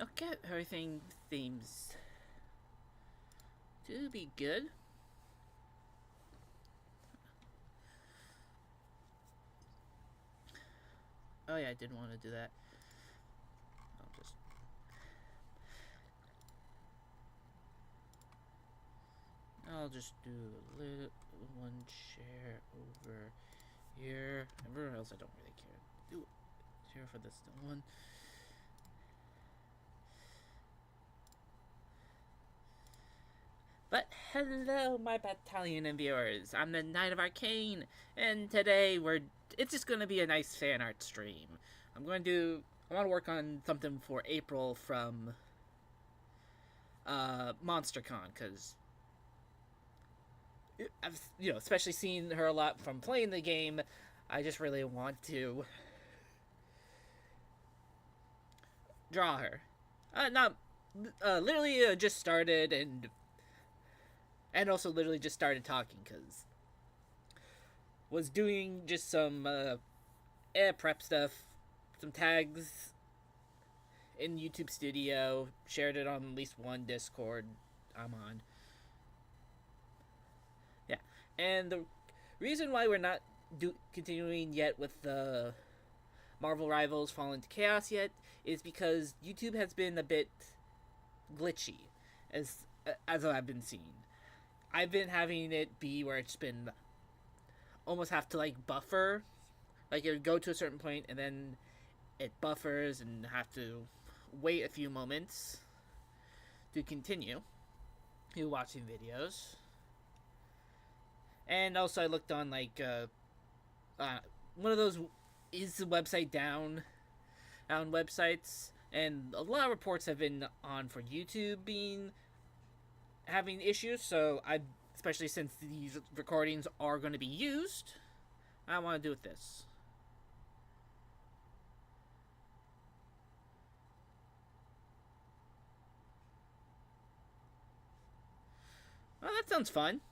Okay, everything seems to be good. Oh yeah, I did want to do that. I'll just I'll just do a little one share over here. Everywhere else I don't really care. Do share for this one. But hello, my battalion and viewers. I'm the Knight of Arcane, and today it's just gonna be a nice fan art stream. I want to work on something for April from MonsterCon because I've especially seen her a lot from playing the game. I just really want to draw her. Not literally just started and also literally just started talking because was doing just some prep stuff, some tags in YouTube Studio, shared it on at least one Discord I'm on. Yeah, and the reason why we're not continuing yet with the Marvel Rivals Fall into Chaos yet is because YouTube has been a bit glitchy, as I've been seeing. I've been having it be where it's been almost have to like buffer, like it would go to a certain point and then it buffers and have to wait a few moments to continue watching videos. And also, I looked on like one of those is the website down websites, and a lot of reports have been on for YouTube being having issues. So I, especially since these recordings are going to be used, I want to do with this. Well, that sounds fun.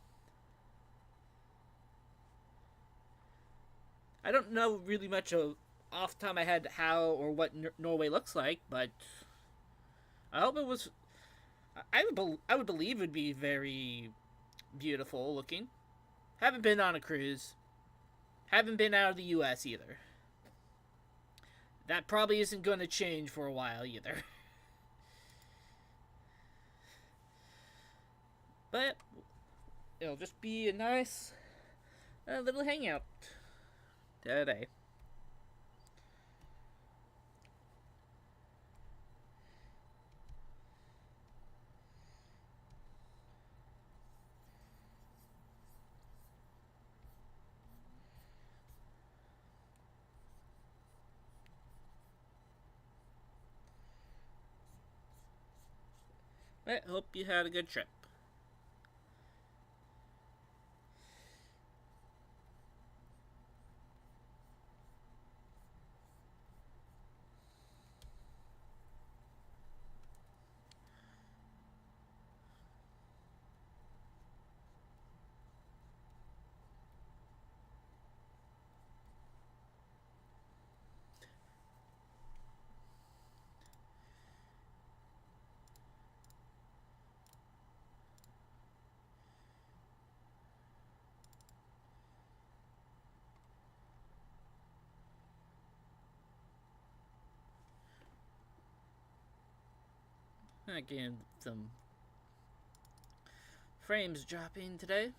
I don't know really much off the top of my head how or what Norway looks like, but I hope it was. I would believe it would be very beautiful looking. Haven't been on a cruise. Haven't been out of the U.S. either. That probably isn't going to change for a while either. But it'll just be a nice little hangout today. I hope you had a good trip. Again, some frames dropping today.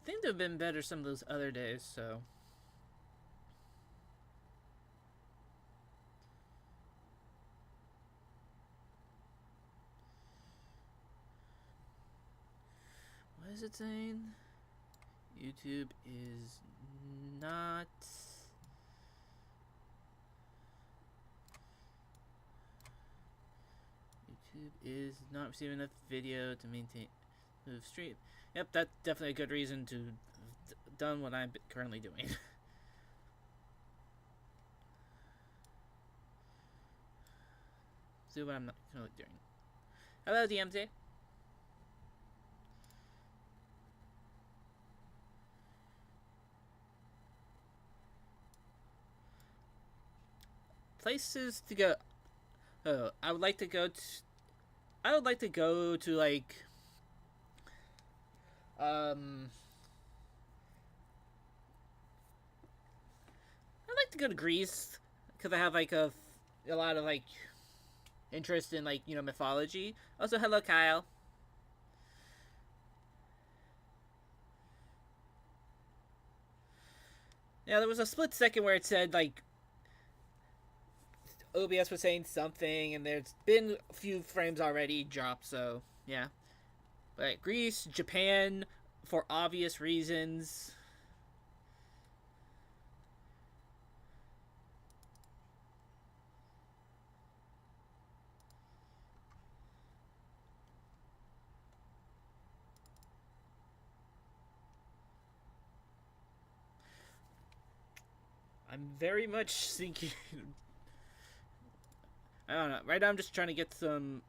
I think they've been better some of those other days, so. What is it saying? YouTube is not. YouTube is not receiving enough video to maintain move stream. Yep, that's definitely a good reason to done what I'm currently doing. See what I'm not currently doing. Hello, DMZ. places to go. Oh, I would like to go to. I would like to go to like. Um, I'd like to go to Greece because I have like a lot of like interest in like mythology. Also, hello Kyle. Yeah, there was a split second where it said like OBS was saying something, and there's been a few frames already dropped. So yeah, but Greece, Japan, for obvious reasons. I'm very much thinking. I don't know. Right now, I'm just trying to get some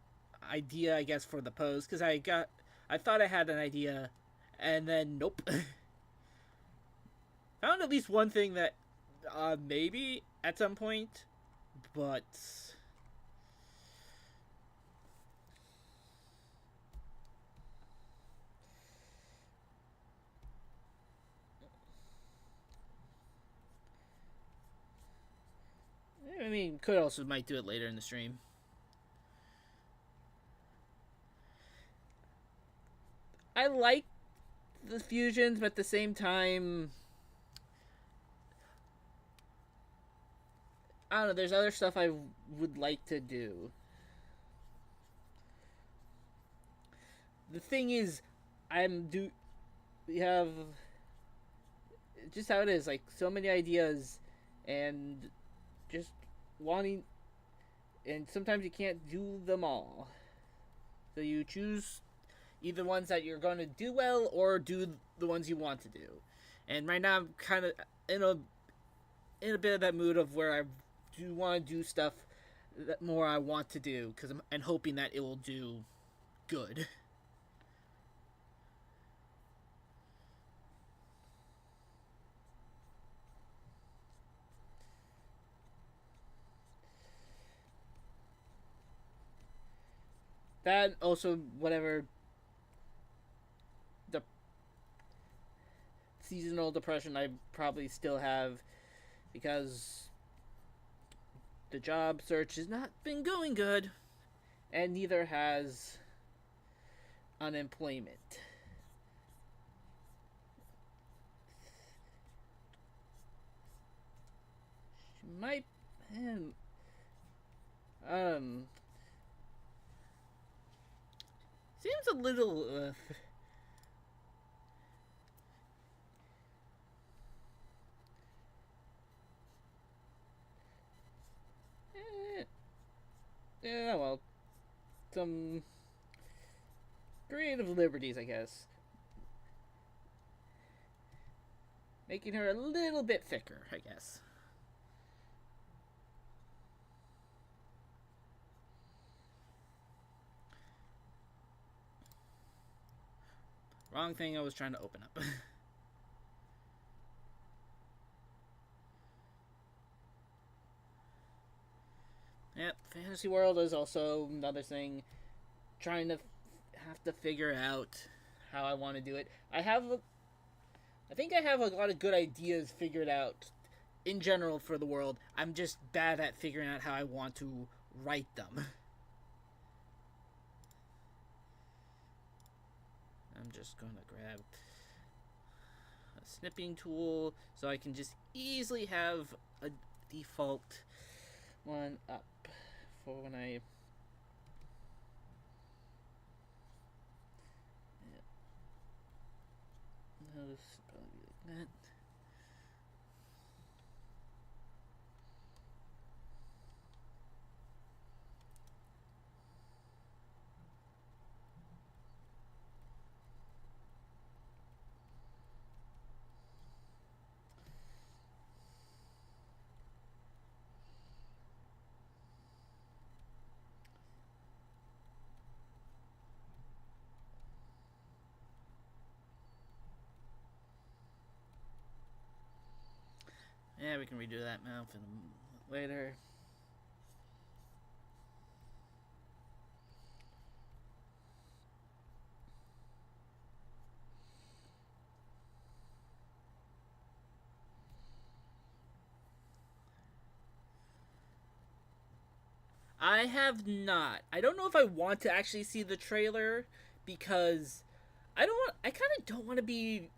idea, I guess, for the pose because I thought I had an idea, and then nope. Found at least one thing that maybe at some point, but I mean, could also might do it later in the stream. I like the fusions, but at the same time, I don't know. There's other stuff I would like to do. The thing is, I'm do we have just how it is. Like so many ideas, and just wanting, and sometimes you can't do them all. So you choose either ones that you're going to do well or do the ones you want to do. And right now I'm kind of in a bit of that mood of where I do want to do stuff that more I want to do because I'm hoping that it will do good. That also whatever the seasonal depression I probably still have because the job search has not been going good, and neither has unemployment. She might. Um. Seems a little. Yeah, well, some creative liberties, I guess. Making her a little bit thicker, I guess. Wrong thing I was trying to open up. Yep, Fantasy World is also another thing. Trying to have to figure out how I want to do it. I think I have a lot of good ideas figured out in general for the world. I'm just bad at figuring out how I want to write them. I'm just gonna grab a snipping tool so I can just easily have a default one up for when I. Yeah. No, this is probably like that. Yeah, we can redo that now for later. I have not. I don't know if I want to actually see the trailer because I kind of don't want to be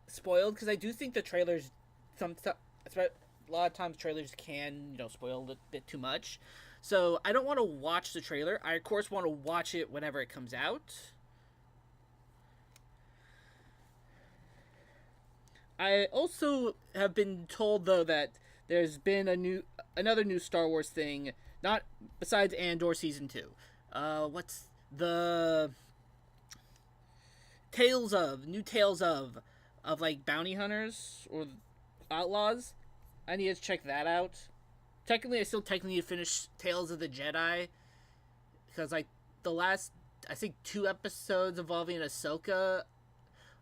spoiled because I do think the trailers some a lot of times trailers can spoil a bit too much. So I don't want to watch the trailer. I of course want to watch it whenever it comes out. I also have been told though that there's been another new Star Wars thing, not besides Andor season 2. What's the Tales of like bounty hunters or outlaws? I need to check that out. Technically, I still technically finished Tales of the Jedi because like the last I think 2 episodes involving Ahsoka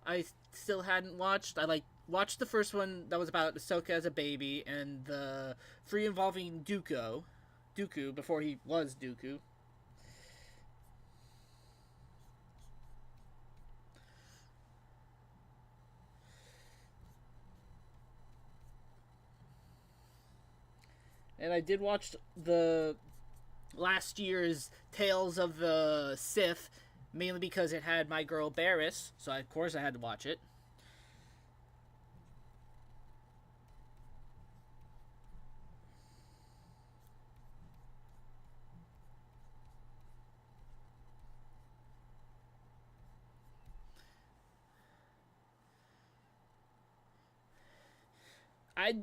I still hadn't watched. I like watched the first one that was about Ahsoka as a baby and the 3 involving Dooku before he was Dooku. And I did watch the last year's Tales of the Sith, mainly because it had my girl Barris, so of course I had to watch it. I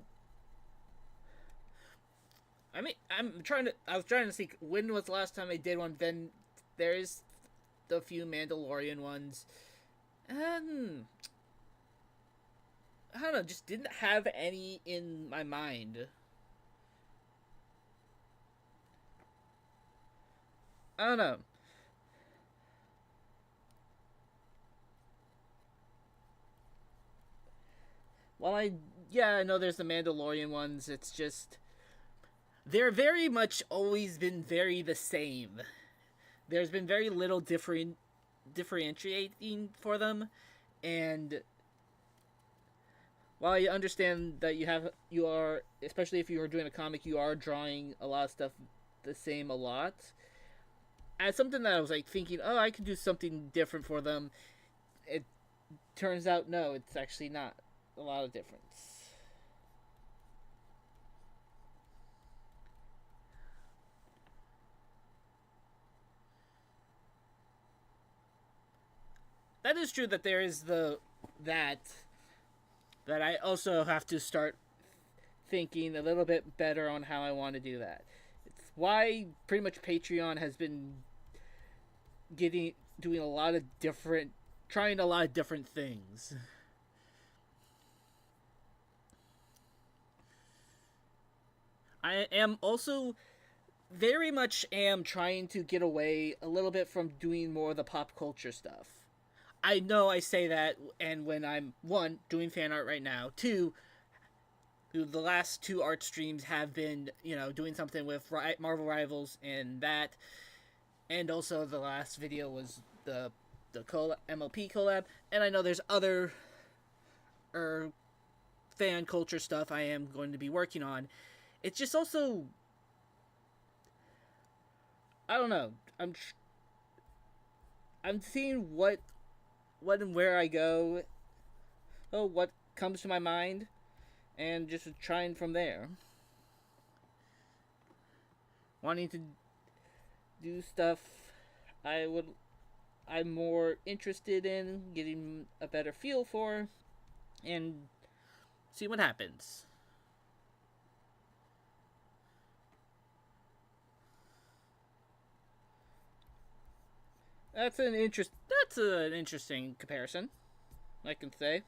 I mean, I was trying to see when was the last time I did one. Then there's the few Mandalorian ones. Um, I don't know, just didn't have any in my mind. I don't know. While I know there's the Mandalorian ones. It's just they're very much always been very the same. There's been very little differentiating for them, and while I understand that you are, especially if you are doing a comic, you are drawing a lot of stuff the same a lot. As something that I was like thinking, oh, I could do something different for them. It turns out no, it's actually not a lot of difference. That is true that there is the that that I also have to start thinking a little bit better on how I want to do that. It's why pretty much Patreon has been getting doing a lot of different trying a lot of different things. I am also very much am trying to get away a little bit from doing more of the pop culture stuff. I know I say that, and when I'm one doing fan art right now, two, the last 2 art streams have been doing something with Marvel Rivals and that, and also the last video was the MLP collab, and I know there's other er, fan culture stuff I am going to be working on. It's just also I don't know. I'm seeing what and where I go, oh, what comes to my mind, and just trying from there. Wanting to do stuff I would I'm more interested in, getting a better feel for, and see what happens. That's an interesting comparison, I can say.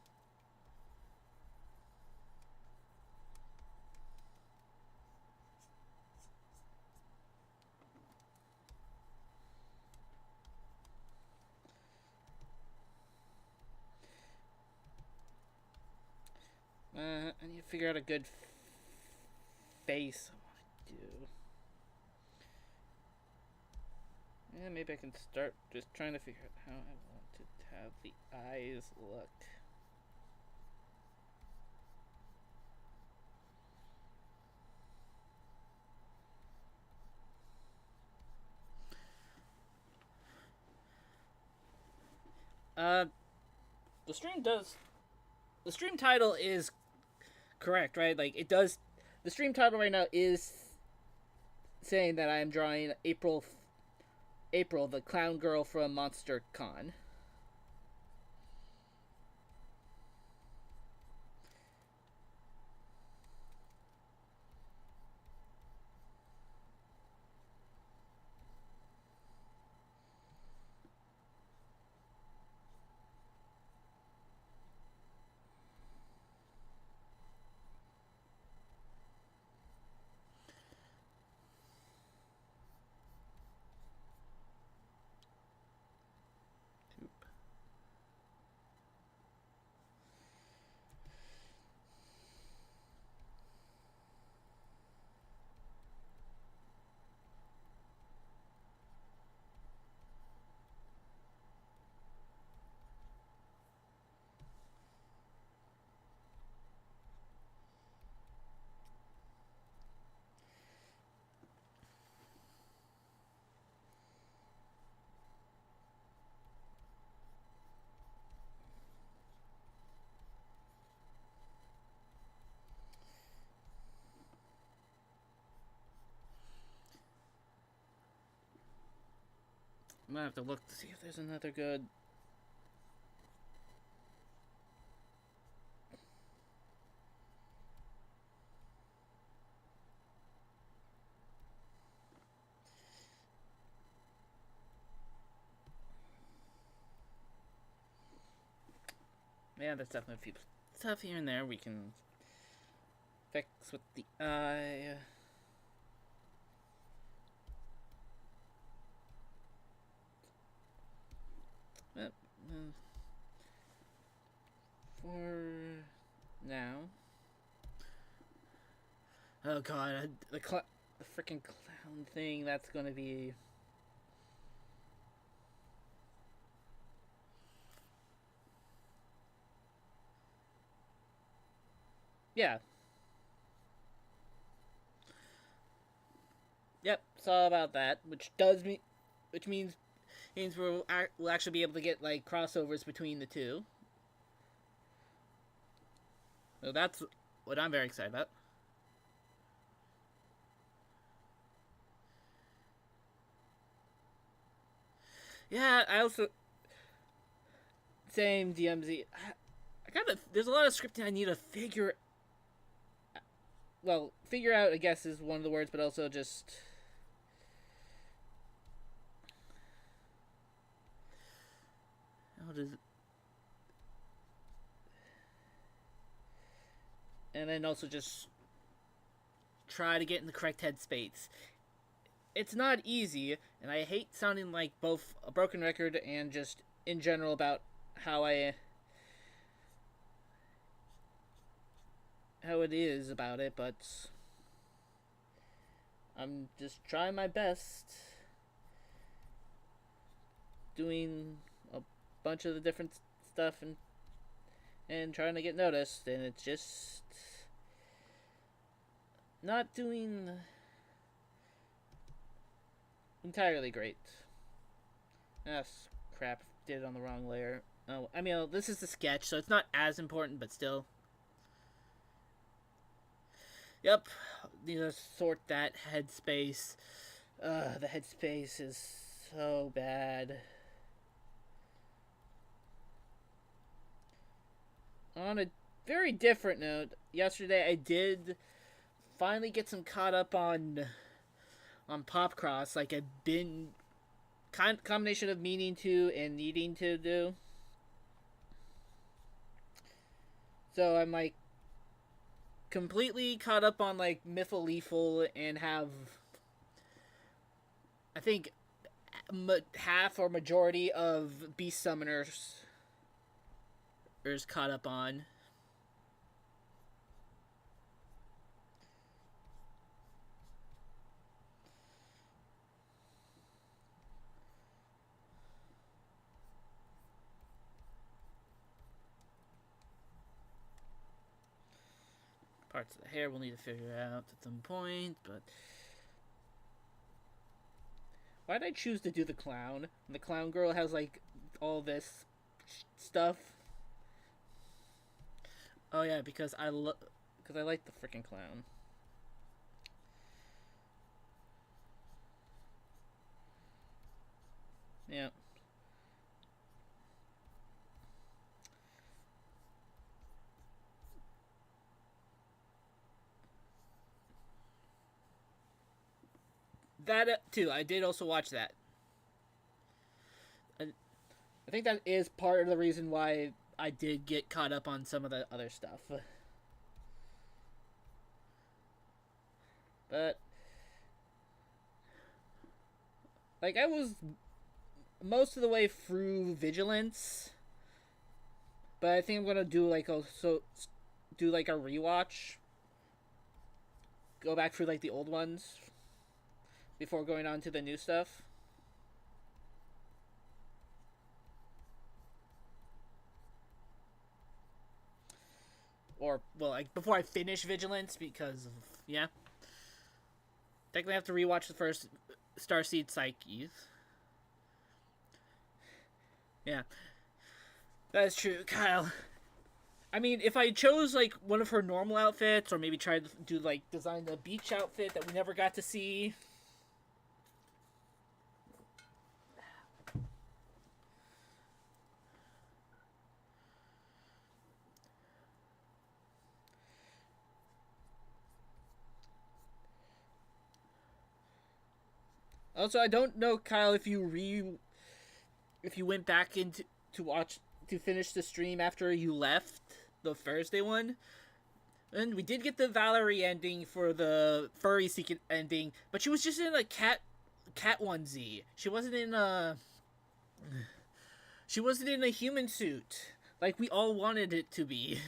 I need to figure out a good face I want to do. Yeah, maybe I can start just trying to figure out how I want to have the eyes look. the stream does. The stream title is correct, right? Like it does. The stream title right now is saying that I am drawing April, the clown girl from Monster Con. I'm gonna have to look to see if there's another good. Yeah, there's definitely a few stuff here and there we can fix with the eye. For now. Oh god, the freaking clown thing, that's gonna be. Yeah. Yep, saw about that, which means we'll actually be able to get like crossovers between the two. So that's what I'm very excited about. Yeah, I also same DMZ. I gotta. There's a lot of scripting I need to figure. Well, figure out, I guess, is one of the words, but also just. How does. And then also just try to get in the correct headspace. It's not easy, and I hate sounding like both a broken record and just in general about how it is about it, but I'm just trying my best, doing a bunch of the different stuff and trying to get noticed, and it's just not doing entirely great. Ah, crap, did it on the wrong layer. Oh, I mean, this is the sketch, so it's not as important, but still. Yep, need to sort that headspace. The headspace is so bad. On a very different note, yesterday I did finally get some caught up on Pop Cross, like I've been combination of meaning to and needing to do. So I'm like completely caught up on like Mythal Lethal and have I think half or majority of Beast Summoners is caught up on. Parts of the hair we'll need to figure out at some point, but why did I choose to do the clown? And the clown girl has like all this stuff. Oh yeah, because I like the freaking clown. Yeah. That too. I did also watch that. I think that is part of the reason why I did get caught up on some of the other stuff. But like I was most of the way through Vigilance, but I think I'm gonna do like do like a rewatch. Go back through like the old ones before going on to the new stuff. Or well, like before I finish Vigilance because of yeah. Technically, I have to rewatch the first Starseed Psyches. Yeah, that is true, Kyle. I mean, if I chose like one of her normal outfits, or maybe try to do like design the beach outfit that we never got to see. Also, I don't know, Kyle, if you went back into to watch to finish the stream after you left the Thursday one. And we did get the Valerie ending for the furry secret ending, but she was just in a cat onesie. She wasn't in a human suit like we all wanted it to be.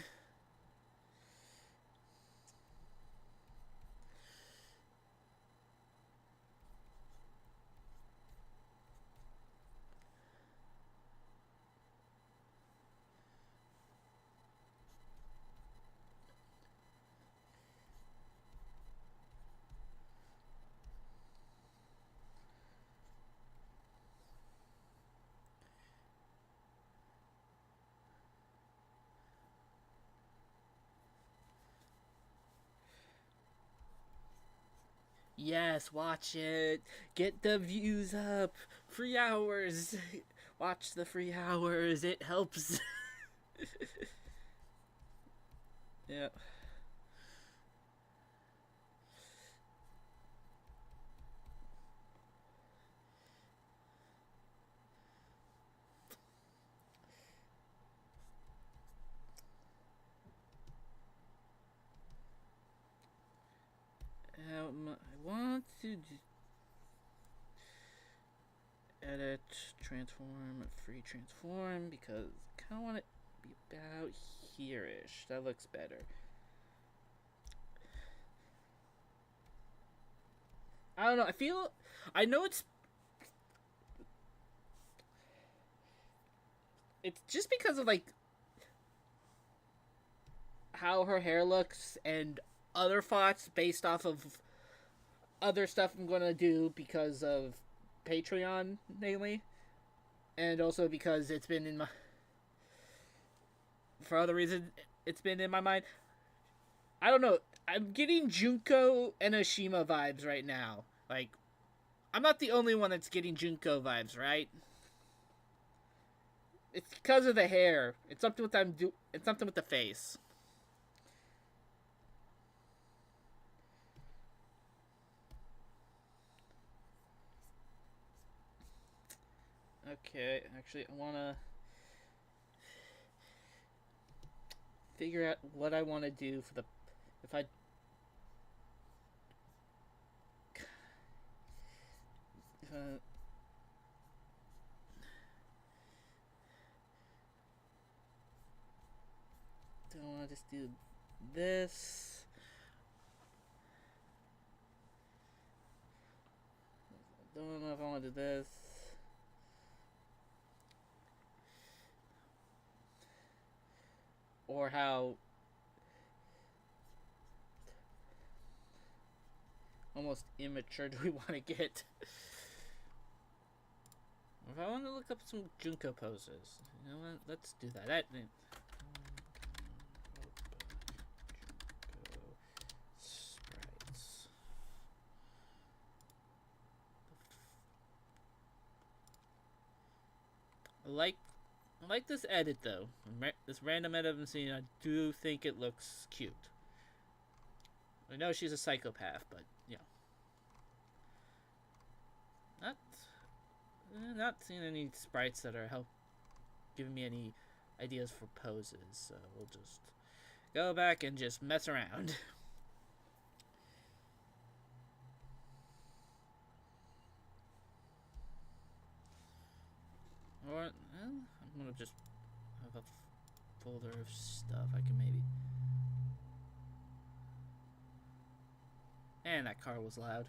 Yes, watch it. Get the views up. Free hours. Watch the free hours. It helps. Yeah. I want to edit, transform, free transform because I kind of want it to be about here-ish. That looks better. I don't know. I know it's just because of like how her hair looks and other thoughts based off of other stuff I'm gonna do because of Patreon mainly, and also because it's been in my for other reasons it's been in my mind. I don't know. I'm getting Junko and Ashima vibes right now. Like, I'm not the only one that's getting Junko vibes, right? It's because of the hair. It's something with It's something with the face. Okay, actually, I wanna figure out what I want to do for the if I if I, do I want to just do this? Don't know if I want to do this. Or how almost immature do we want to get? If I want to look up some Junko poses, you know what? Let's do that. like I like this edit though. This random edit I'm seeing, I do think it looks cute. I know she's a psychopath, but you know, not seeing any sprites that are giving me any ideas for poses. So we'll just go back and just mess around. Or I'm gonna just have a folder of stuff I can maybe. And that car was loud.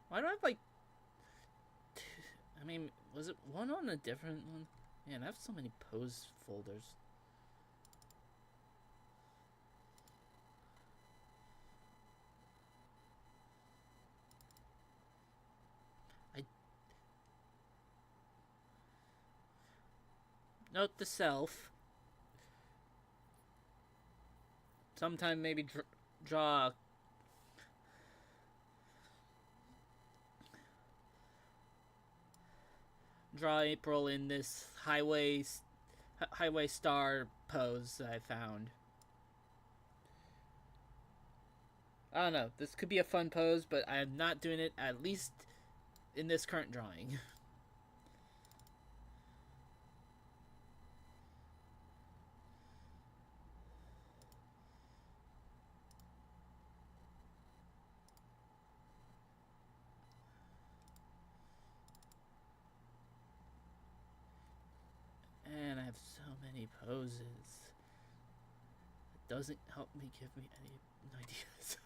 Why do I have like? I mean, was it one on a different one? Man, I have so many pose folders. Note to self. Sometime maybe draw April in this highway star pose that I found. I don't know. This could be a fun pose, but I'm not doing it, at least in this current drawing. And I have so many poses. It doesn't help me give me any ideas.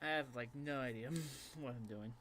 I have like no idea what I'm doing.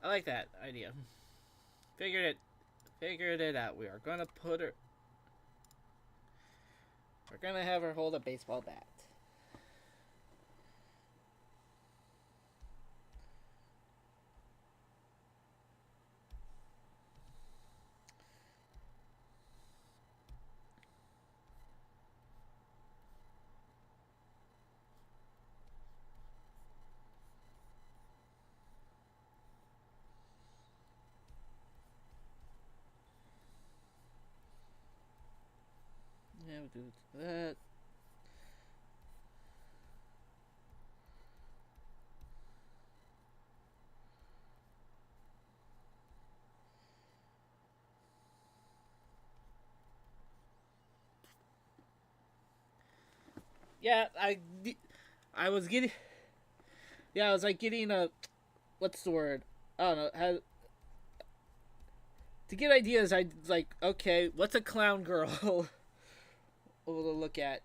I like that idea. Figured it out. We are gonna put her. We're gonna have her hold a baseball bat. do that. Yeah, I was getting, yeah, I was like getting a, what's the word? I don't know how to get ideas. I like, okay, what's a clown girl to look at?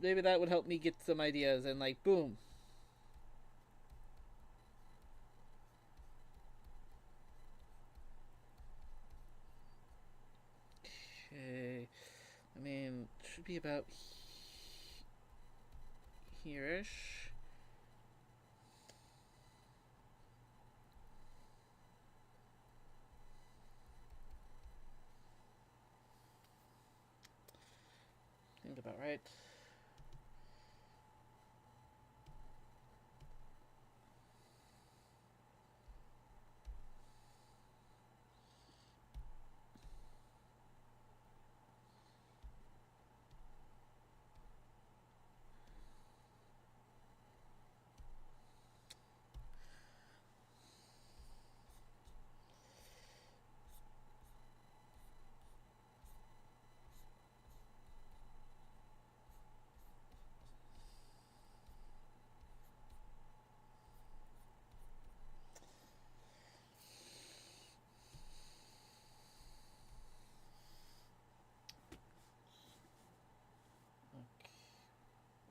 Maybe that would help me get some ideas, and like, boom. Okay, I mean, should be about here-ish. Think about right.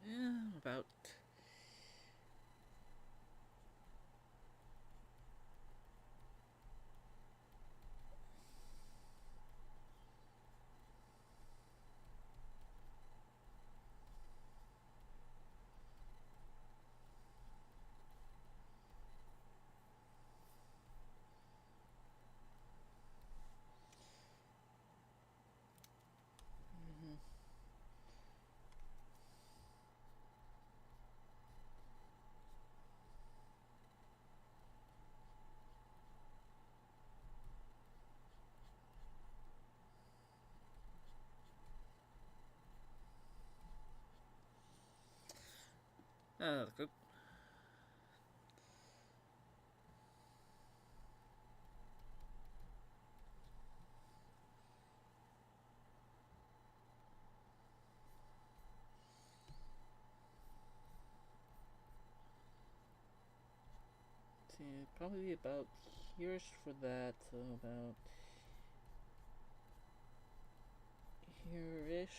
Yeah, about. Good. See, probably about here-ish for that. So about here-ish.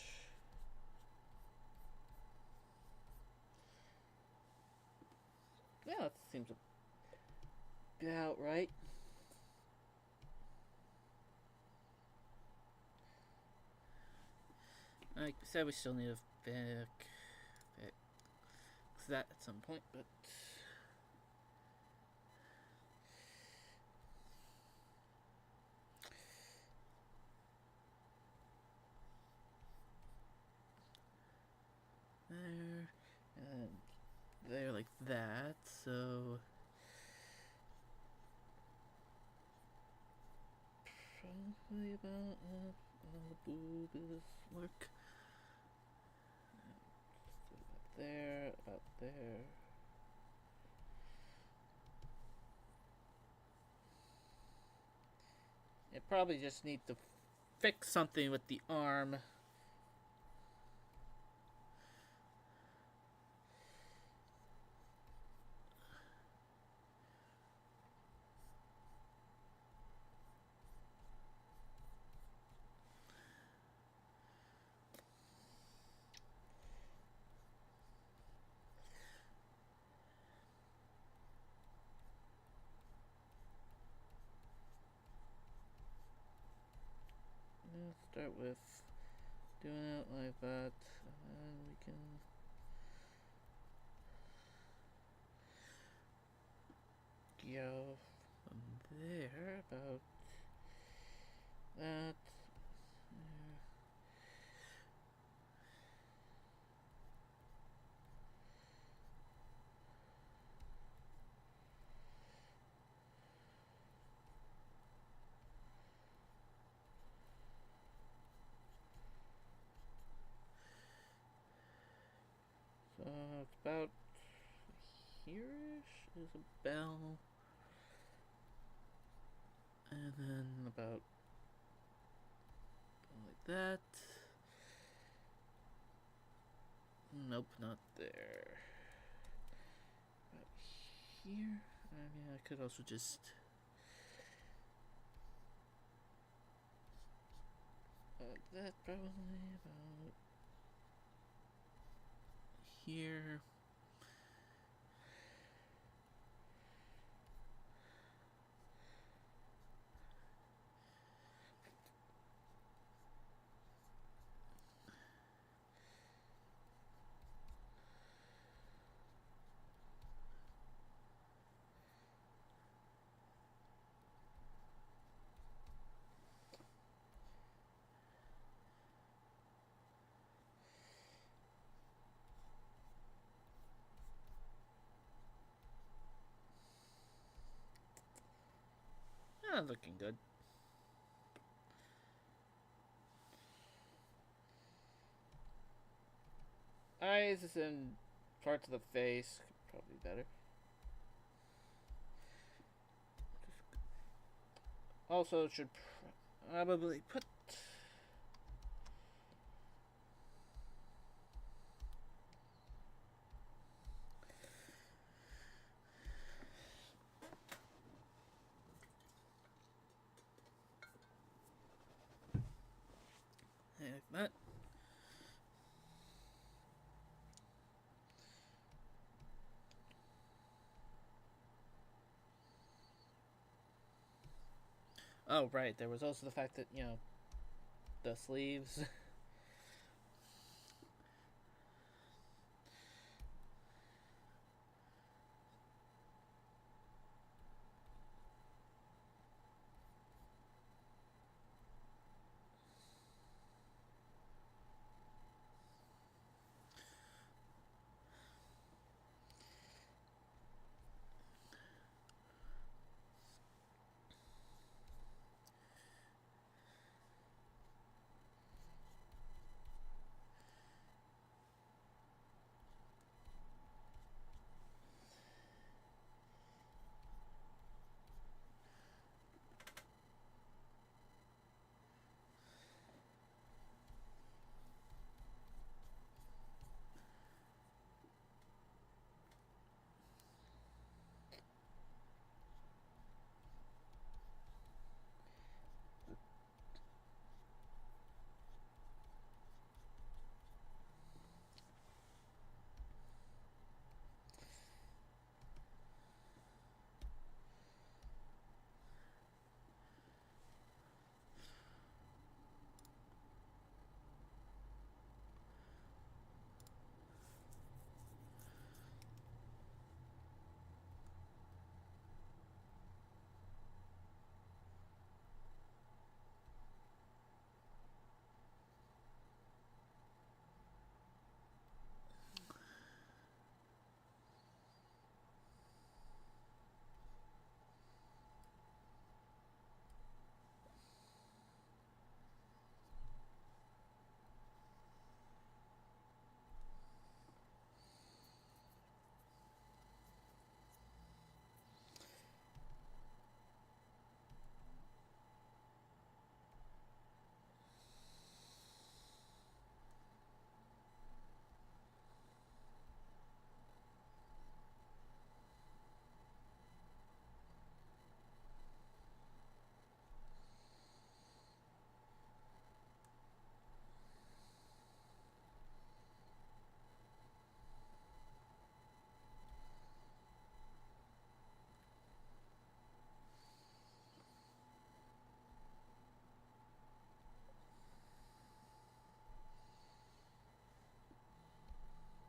Yeah, that seems about right. Like I said, we still need to fix that at some point, but there and there like that. So probably about the boob is work. About there. It probably just need to fix something with the arm. Let's start with doing it like that, and we can. Go from there about that. there's a bell. And then about like that. Nope, not there. About here. I mean, I could also just that probably about here. Looking good. Eyes and parts of the face, probably better. Also, should probably put like that. Oh, right. There was also the fact that, the sleeves.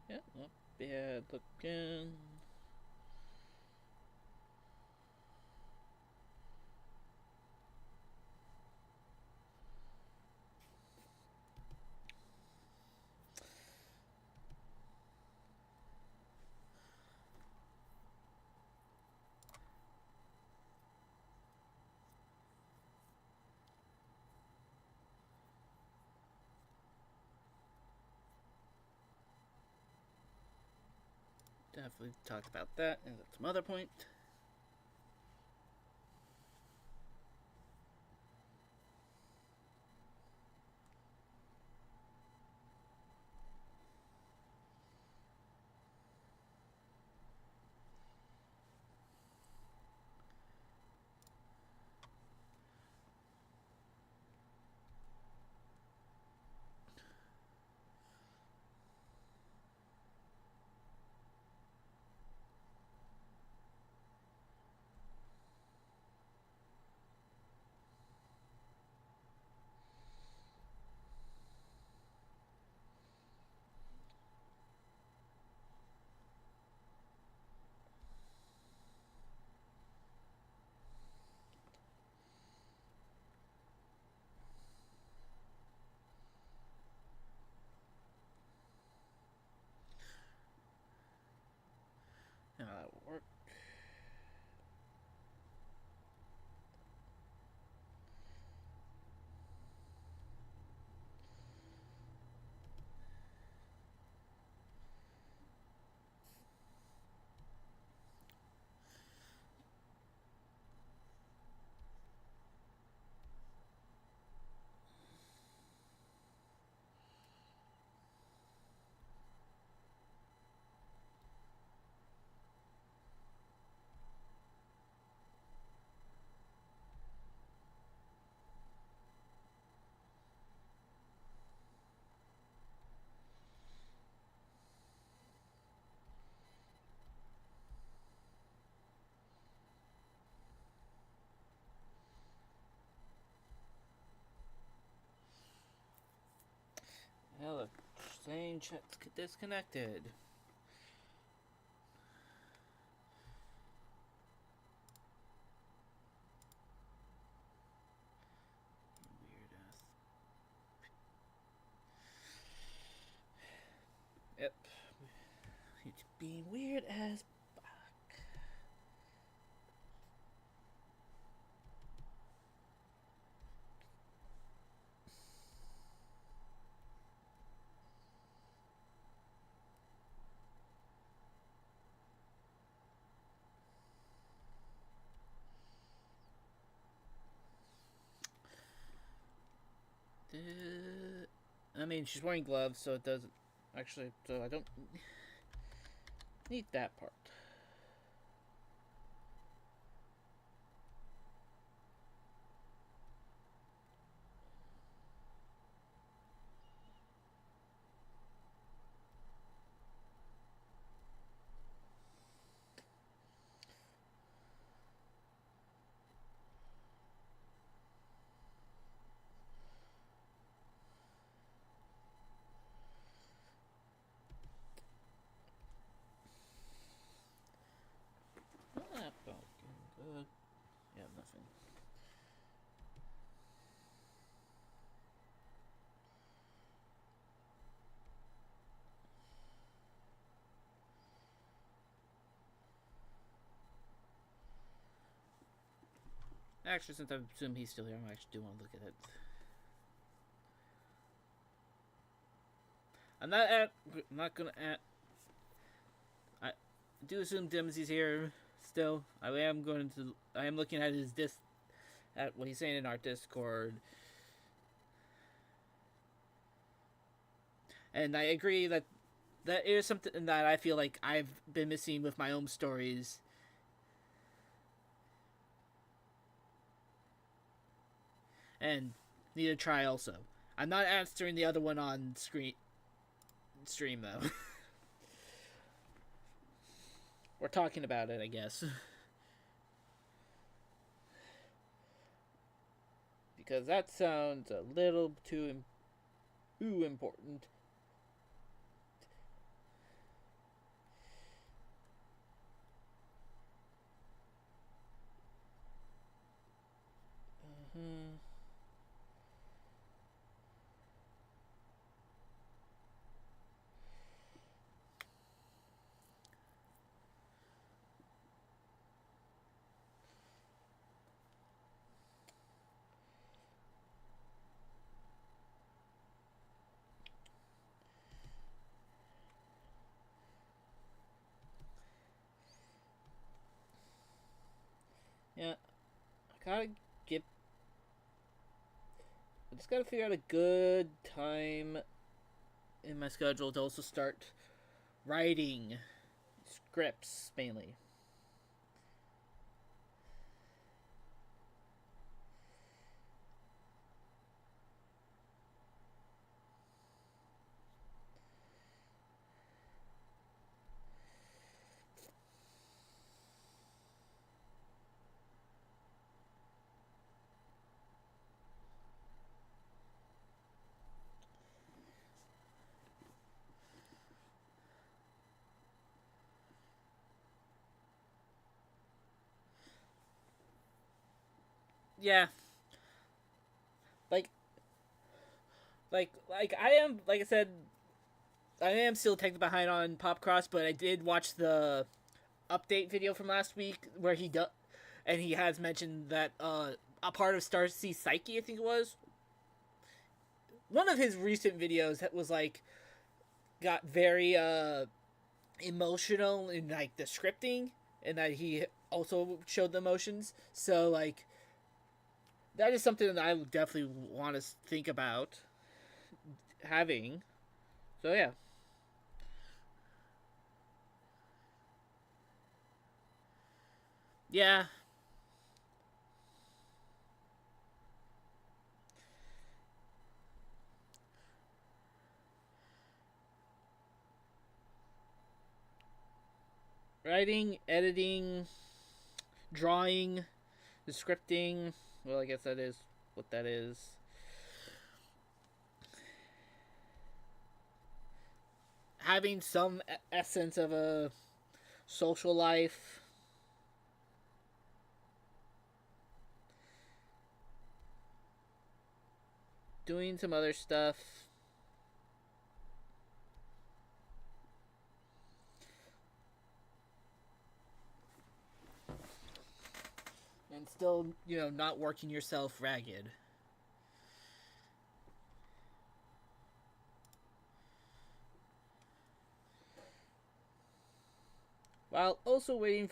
Yeah, not bad looking. definitely talked about that and at some other point. Now that will work. Now the same chat's disconnected. Weird ass. Yep. It's being weird as fuck. I mean, she's wearing gloves, so it doesn't actually. So I don't need that part. Good. Yeah, nothing. Actually, since I assume he's still here, I actually do want to look at it. I'm not gonna add. I do assume Dimsy's here still. I am going to. I am looking at his at what he's saying in our Discord, and I agree that that is something that I feel like I've been missing with my own stories. And need to try also. I'm not answering the other one on stream though. We're talking about it, I guess. Because that sounds a little too important. Uh-huh. Gotta get. I just gotta figure out a good time in my schedule to also start writing scripts mainly. Yeah, like like I am, like I said, I am still technically behind on Pop Cross, but I did watch the update video from last week where and he has mentioned that a part of Star Sea Psyche, I think it was, one of his recent videos that was like got very emotional in like the scripting, and that he also showed the emotions. So like that is something that I would definitely want to think about having. So yeah. Yeah. Writing, editing, drawing, the scripting. Well, I guess that is what that is. Having some essence of a social life. Doing some other stuff. And still, not working yourself ragged. While also waiting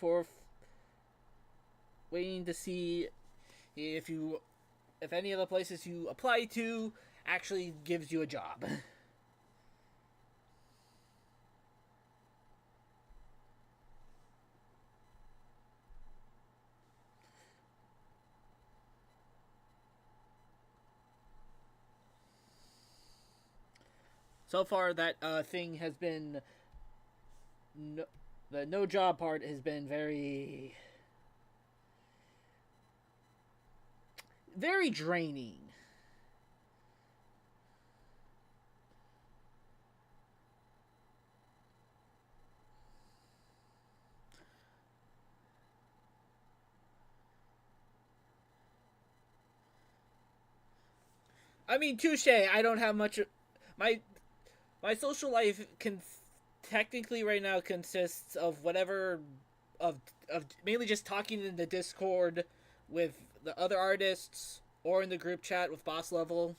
to see if if any of the places you apply to actually gives you a job. So far, that thing has been the no job part has been very draining. I mean, touche. I don't have much. My my social life can technically right now consists of whatever of mainly just talking in the Discord with the other artists or in the group chat with boss level.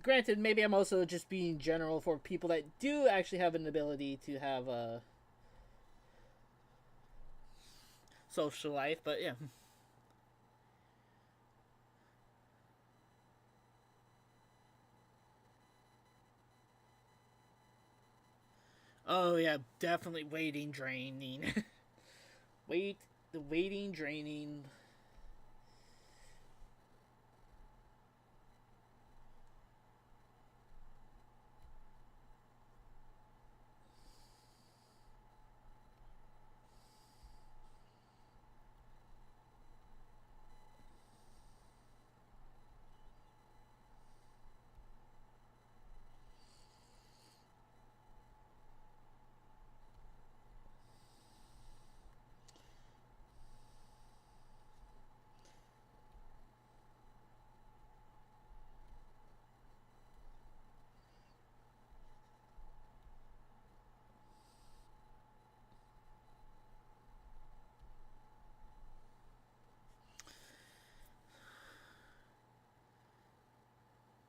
Granted, maybe I'm also just being general for people that do actually have an ability to have a social life, but yeah. Oh yeah, definitely waiting draining. The waiting draining.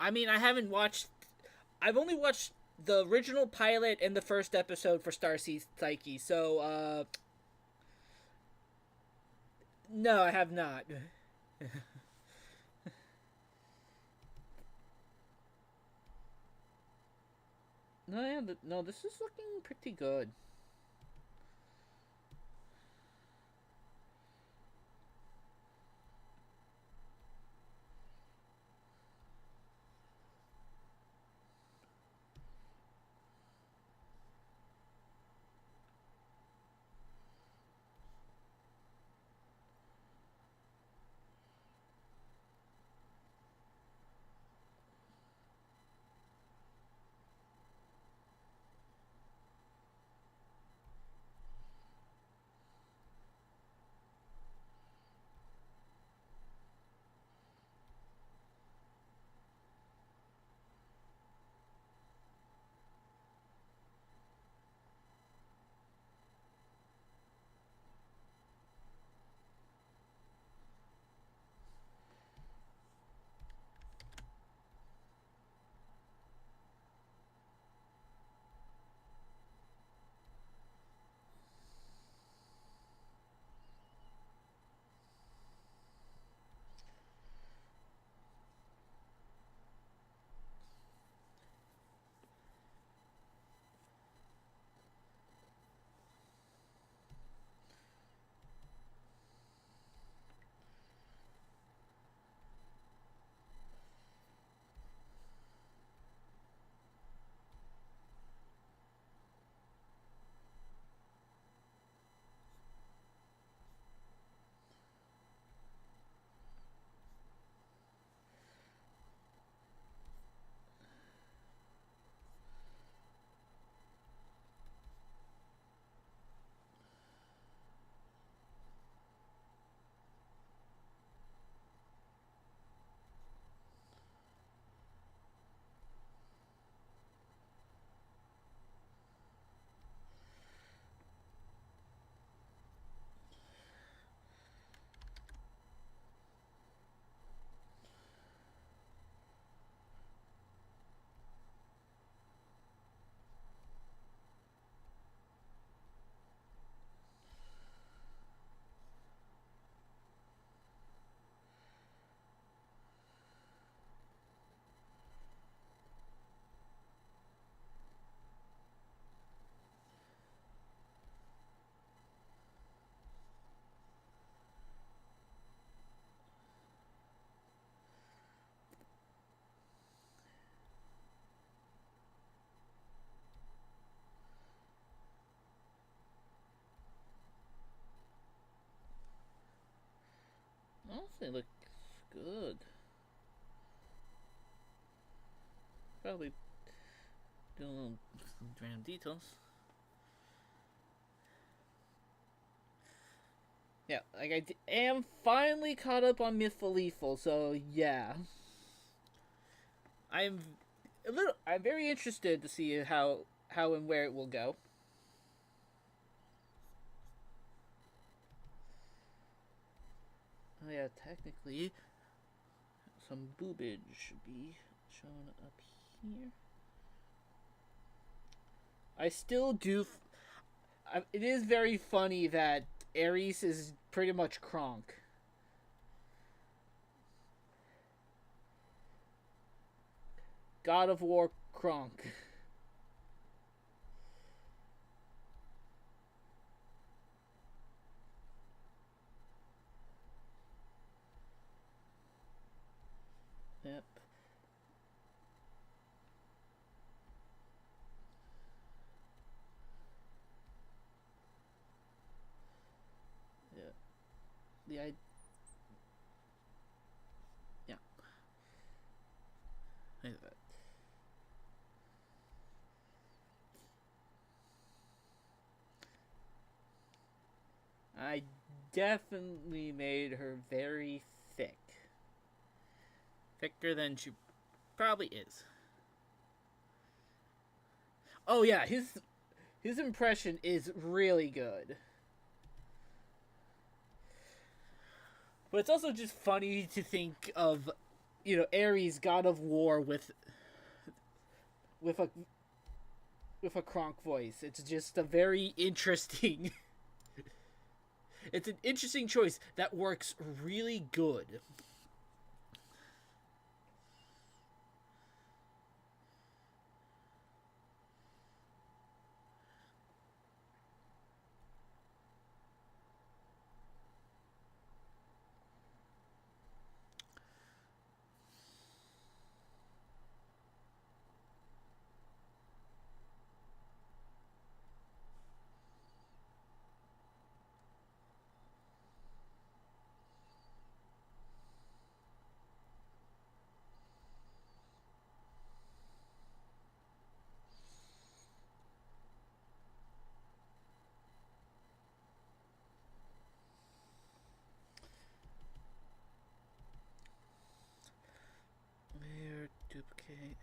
I mean, I haven't watched. I've only watched the original pilot and the first episode for Star Sea Psyche. So, no, I have not. No, yeah, no, this is looking pretty good. Honestly, looks good. Probably doing some random details. Yeah, like am finally caught up on Mythful Lethal, so yeah. I'm I'm very interested to see how and where it will go. Oh yeah, technically, some boobage should be shown up here. I still do. It is very funny that Ares is pretty much Kronk. God of War Kronk. Yep. Yeah. The yeah. I definitely made her very thick. Thicker than she probably is. Oh yeah, his impression is really good. But it's also just funny to think of Ares, god of war, with a with a Kronk voice. It's just a very interesting. It's an interesting choice that works really good. Layer duplicate.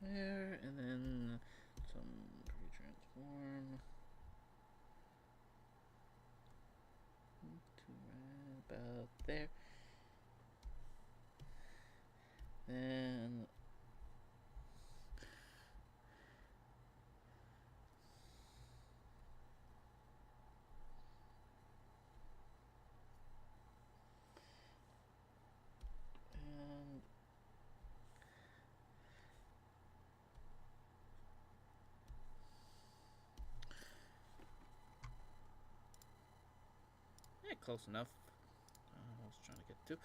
There, and then some pre-transform to right about there. Then and yeah, close enough. I was trying to get to.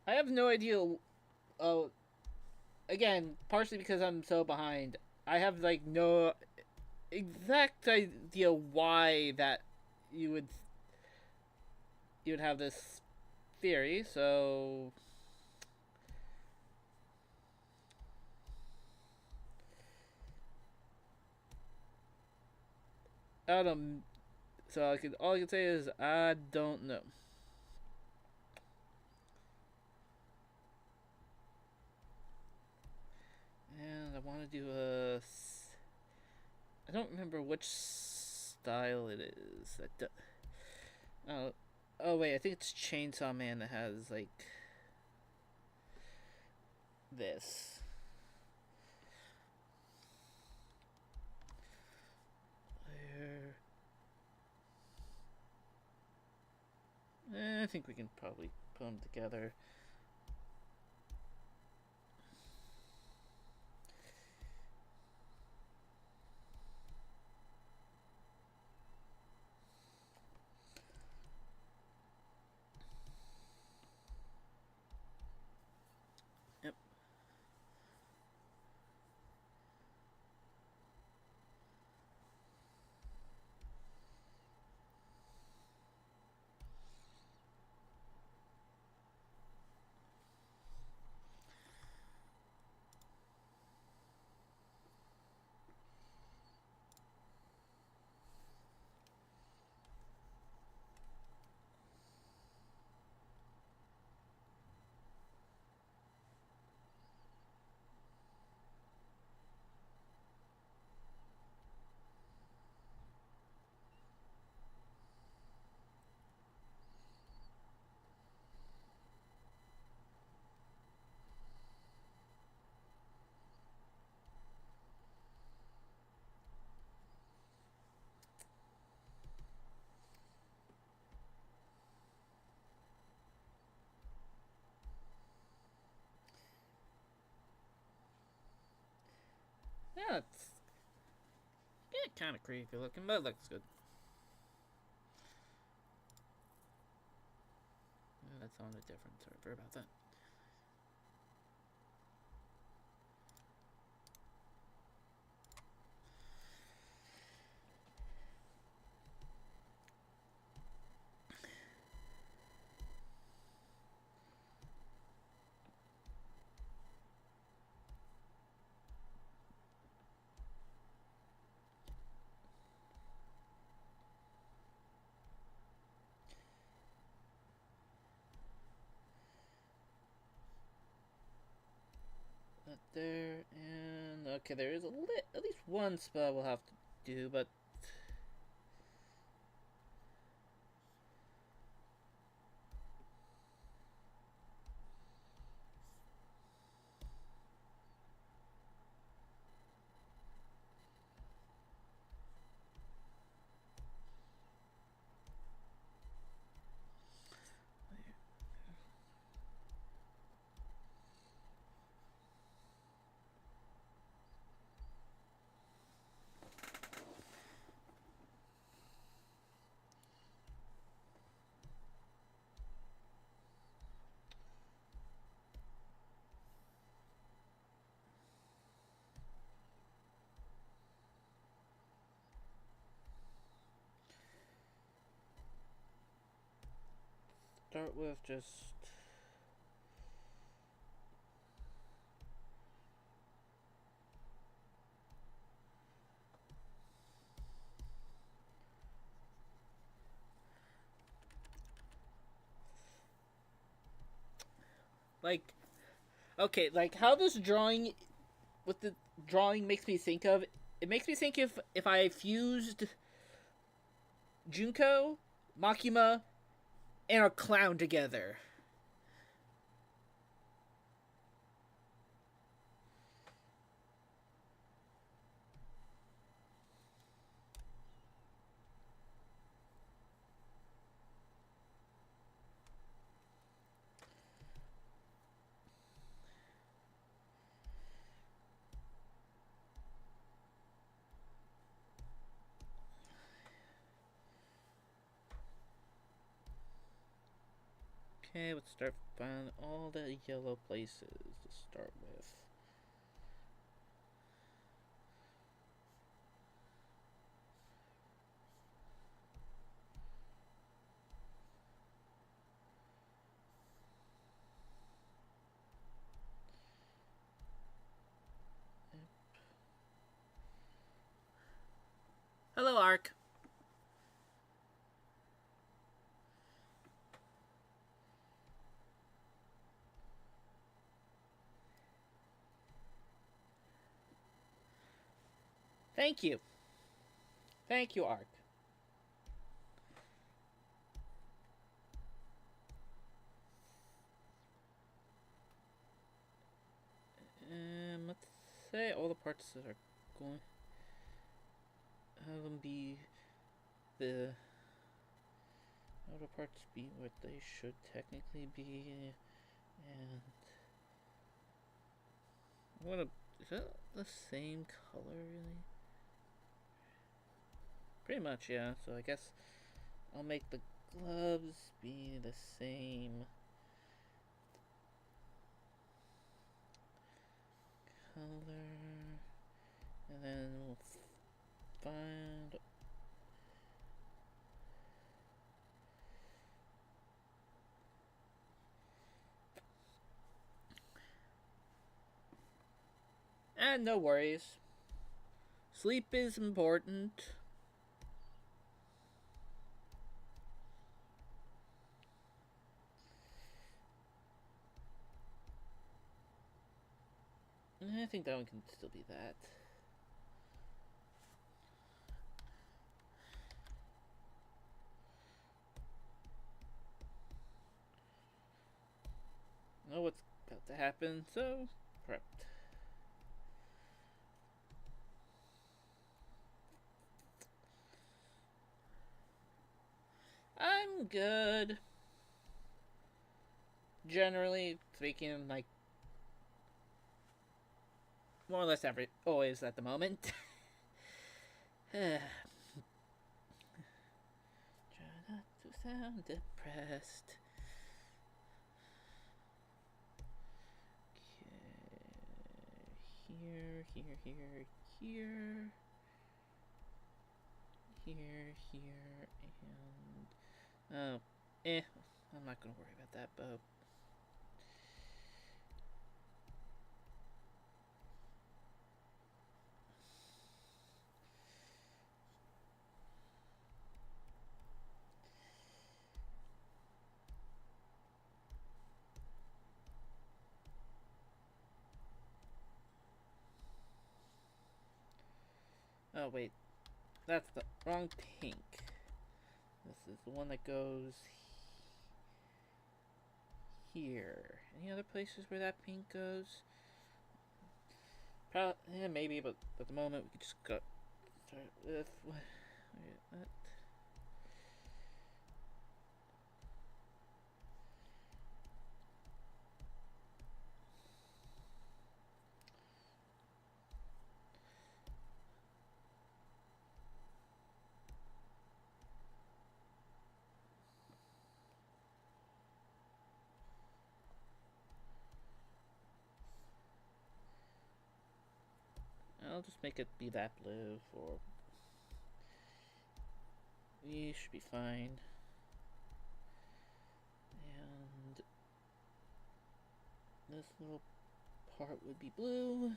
I have no idea. Oh, again, partially because I'm so behind. I have like no exact idea why that you would you would have this theory. So I don't. So all I can say is I don't know. And I want to do a. I don't remember which style it is. Oh, oh wait, I think it's Chainsaw Man that has like this. There. I think we can probably put them together. Yep. Yeah, it's kind of creepy looking, but it looks good. Yeah, that's on a different server about that. there, and okay, there is at least one spell we'll have to do, but start with just like okay, like how this drawing with the drawing makes me think of it makes me think if I fused Junko, Makima, and a clown together. Okay, let's start finding all the yellow places to start with. Hello, Ark. Thank you. Thank you, Ark. Let's say all the parts that are going have them be the outer parts be what they should technically be, and I want to. Is that the same color, really? Pretty much, yeah. So I guess I'll make the gloves be the same color, and then we'll find and no worries. Sleep is important. I think that one can still be that. Know what's about to happen, so prepped. I'm good. Generally speaking, like more or less always at the moment. Try not to sound depressed. Okay, here, and I'm not gonna worry about that, but Oh wait, that's the wrong pink. This is the one that goes here. Any other places where that pink goes? Probably, yeah, maybe, but at the moment we could just go start with what? I'll just make it be that blue for. We should be fine. And this little part would be blue.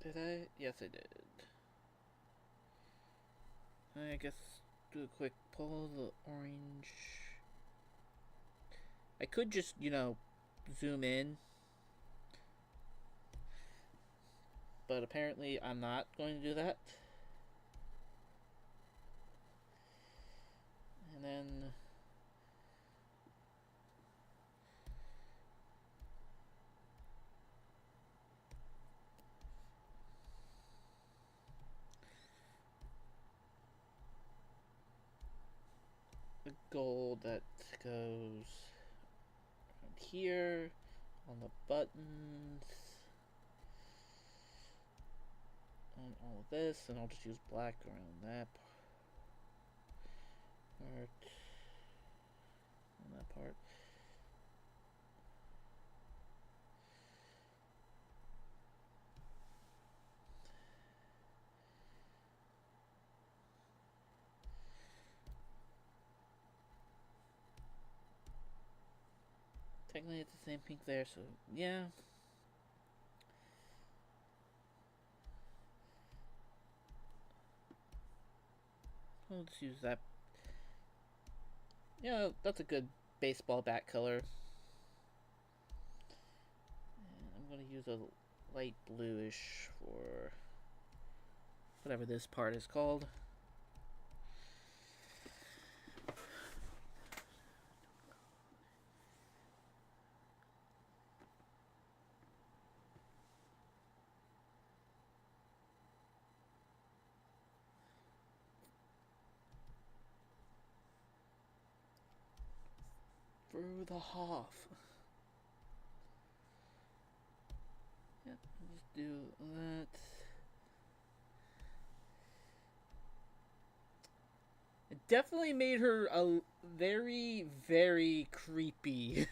Did I? Yes, I did. I guess do a quick pull of the orange. I could just, zoom in. But apparently I'm not going to do that. And then the gold that goes around here on the buttons on all of this, and I'll just use black around that part, on that part. Technically it's the same pink there, so yeah. I'll just use that. Yeah, that's a good baseball bat color. And I'm going to use a light bluish for whatever this part is called. Through the half. Yep, just do that. It definitely made her a very, very creepy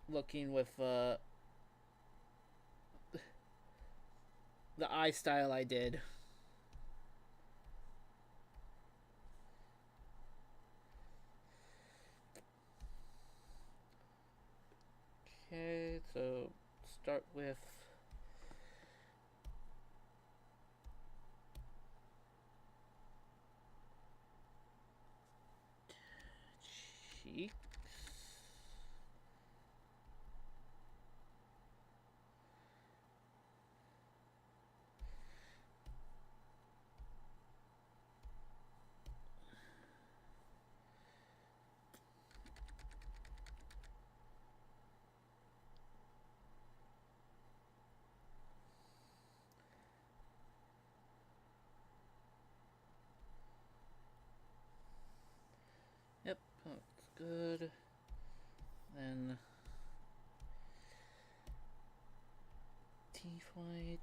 looking with the eye style I did. Okay, so start with cheeks. Yep, that's good. Then teeth white.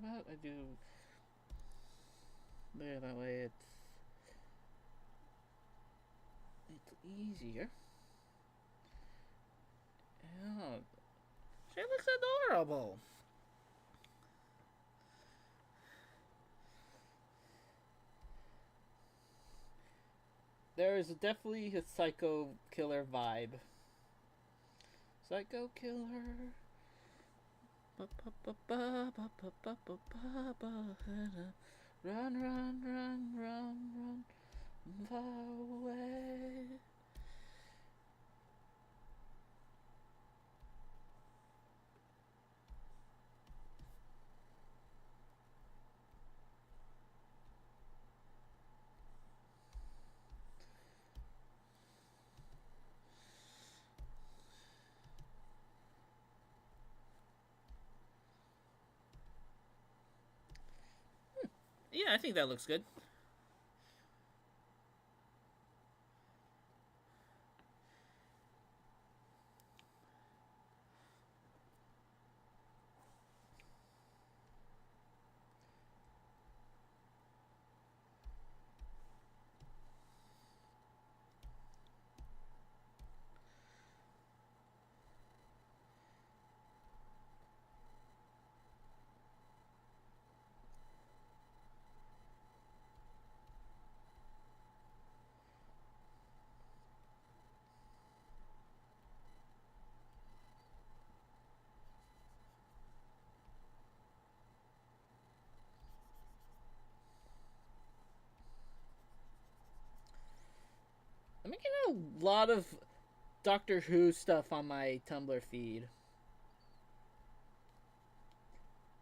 What I do there, that way it's easier. Yeah, She looks adorable. There is definitely a psycho killer vibe. Psycho killer. Run, run, run, run, run far away. Yeah, I think that looks good. I'm making a lot of Doctor Who stuff on my Tumblr feed.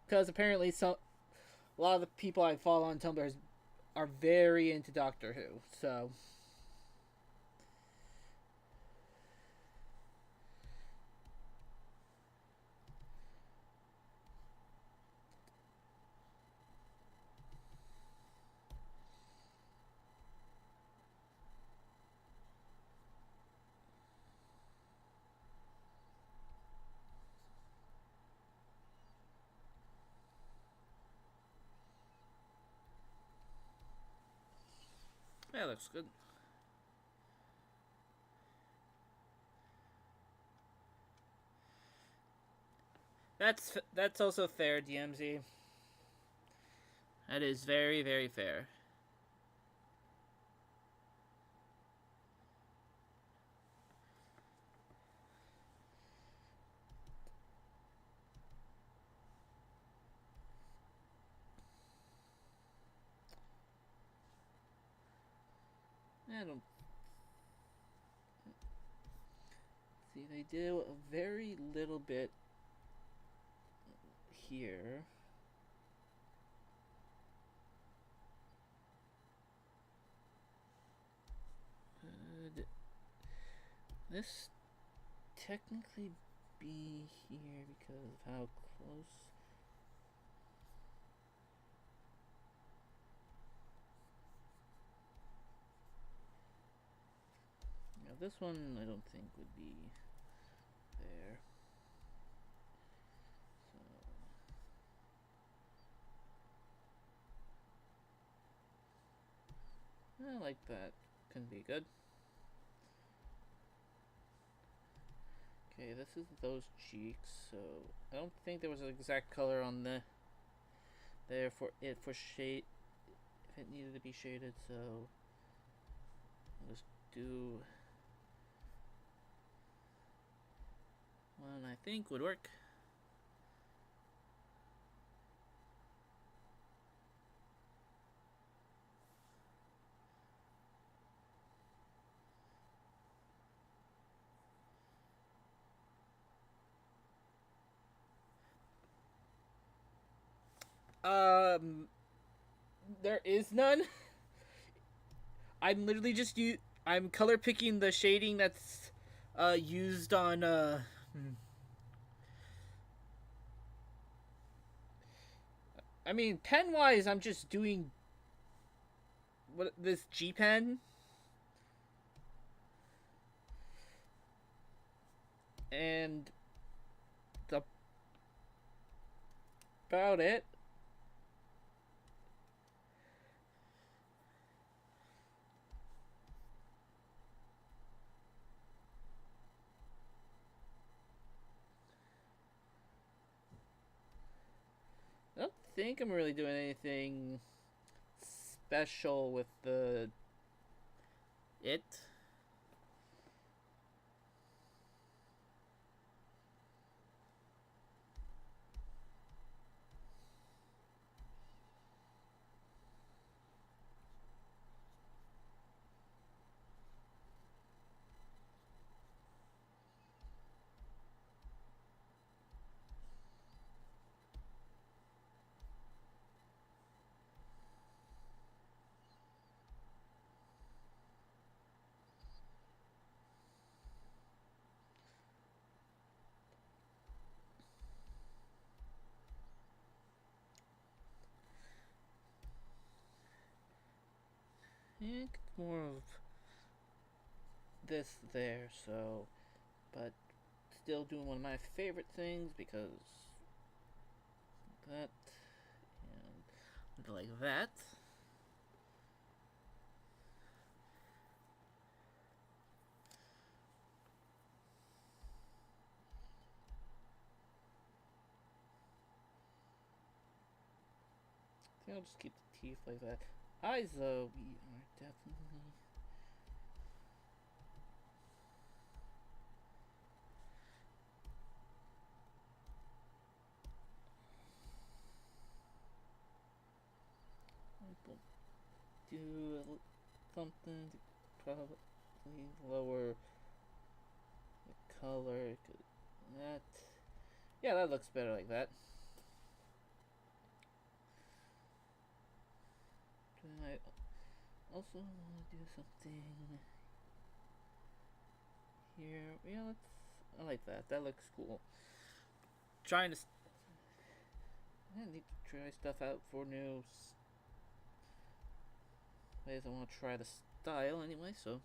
Because apparently a lot of the people I follow on Tumblr are very into Doctor Who. So yeah, looks good. That's also fair, DMZ. That is very, very fair. I don't see. They do a very little bit here. Could this technically be here because of how close? Now this one I don't think would be there. So I like that. Can be good. Okay, this is those cheeks, so I don't think there was an exact color on there for it for shade if it needed to be shaded, so I'll just do one I think would work. Um, there is none. I'm literally just I'm color picking the shading that's used on I mean, pen wise, I'm just doing what this G pen, and that's about it. think I'm really doing anything special with the it. I think it's more of this there, so, but still doing one of my favorite things because that and like that. I think I'll just keep the teeth like that. Eyes, though, we are definitely. We'll do something to probably lower the color. That. Yeah, that looks better like that. I also want to do something here. Yeah, let's. I like that. That looks cool. Trying to. I need to try stuff out for new ways. I want to try the style anyway, so.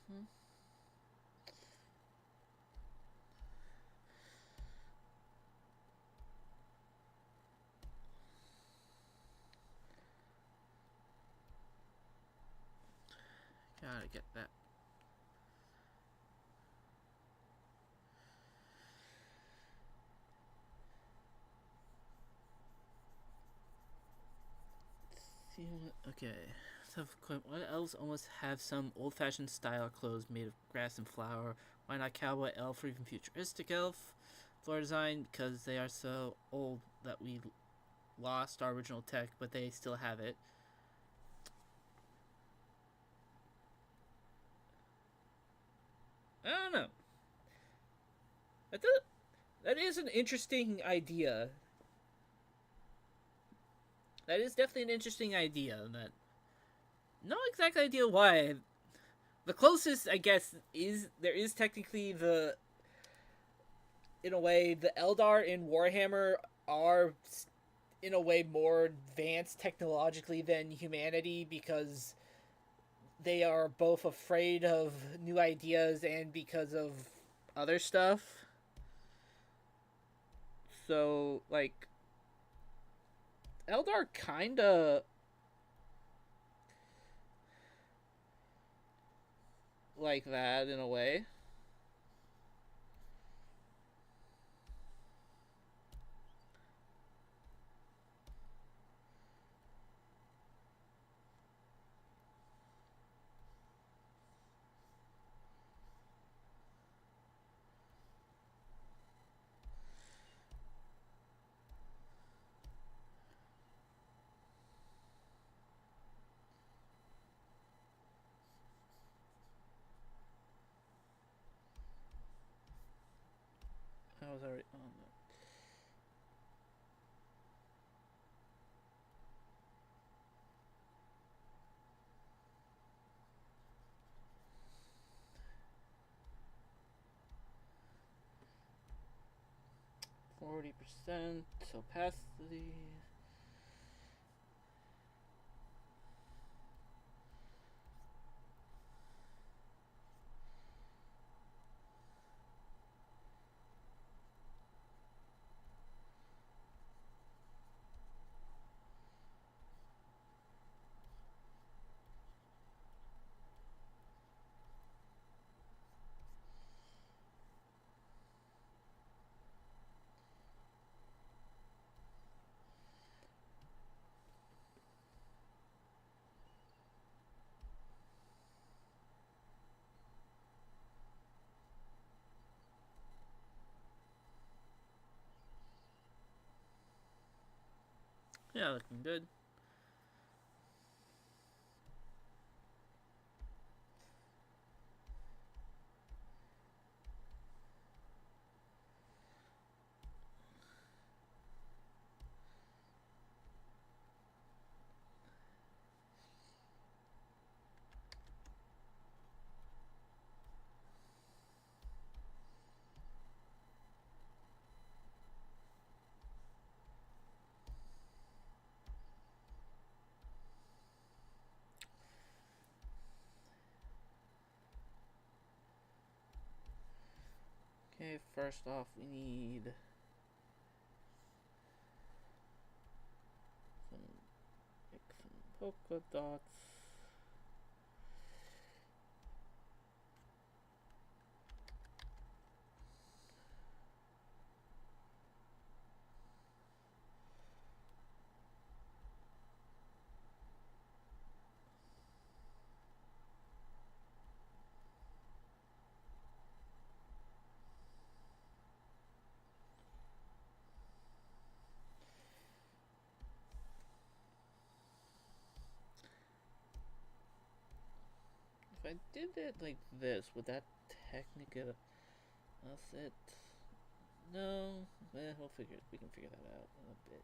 Hmm. Gotta get that. See what? Okay. So, what else almost have some old fashioned style clothes made of grass and flower? Why not cowboy elf or even futuristic elf? Floor design, because they are so old that we lost our original tech, but they still have it. I don't know. That, that is an interesting idea. That is definitely an interesting idea. That no exact idea why. The closest, I guess, is there is technically the in a way the Eldar in Warhammer are in a way more advanced technologically than humanity because they are both afraid of new ideas and because of other stuff. So like Eldar kinda like that in a way. I was already on that. %, opacity. Yeah, looking good. Okay, first off, we need some polka dots. If I did it like this, would that technically get us it? No, we can figure that out in a bit.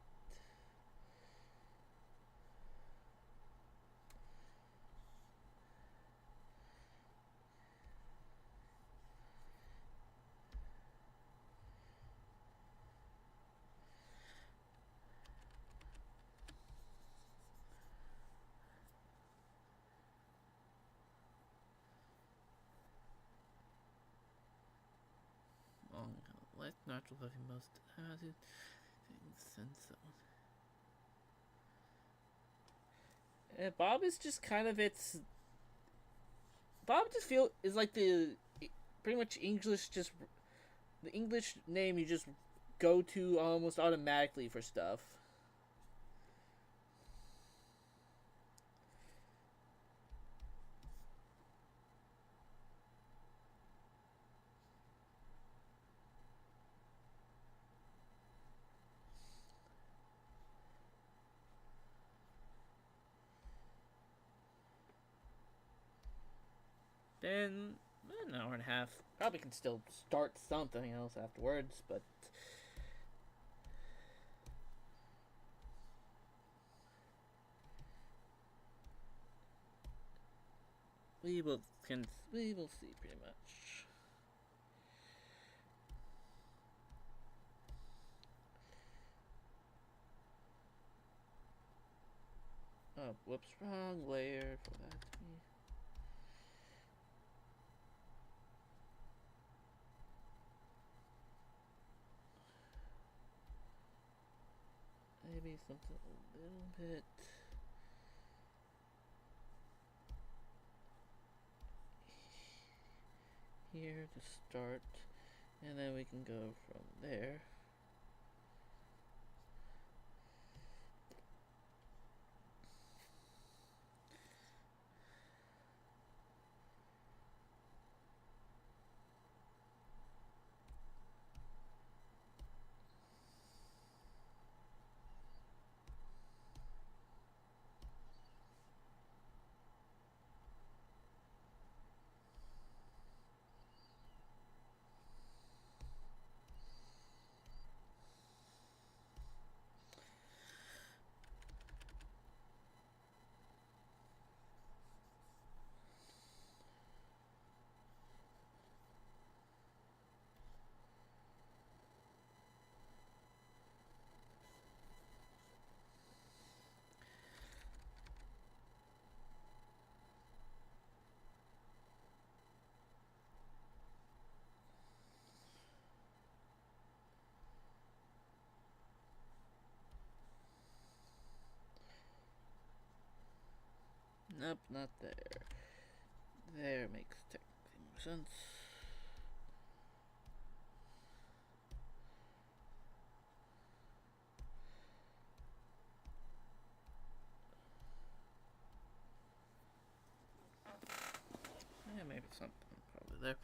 Long, less natural heavy most acid sense. Bob is just kind of its. Bob just feel is like the pretty much English, just the English name you just go to almost automatically for stuff. Then an hour and a half. Probably can still start something else afterwards, but we will see pretty much. Oh, whoops, wrong layer for that to be. Maybe something a little bit here to start, and then we can go from there. Nope, not there. There makes technically more sense. Yeah, maybe something probably there.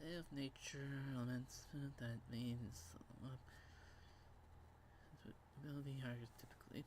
If nature elements, that means ability higher typically.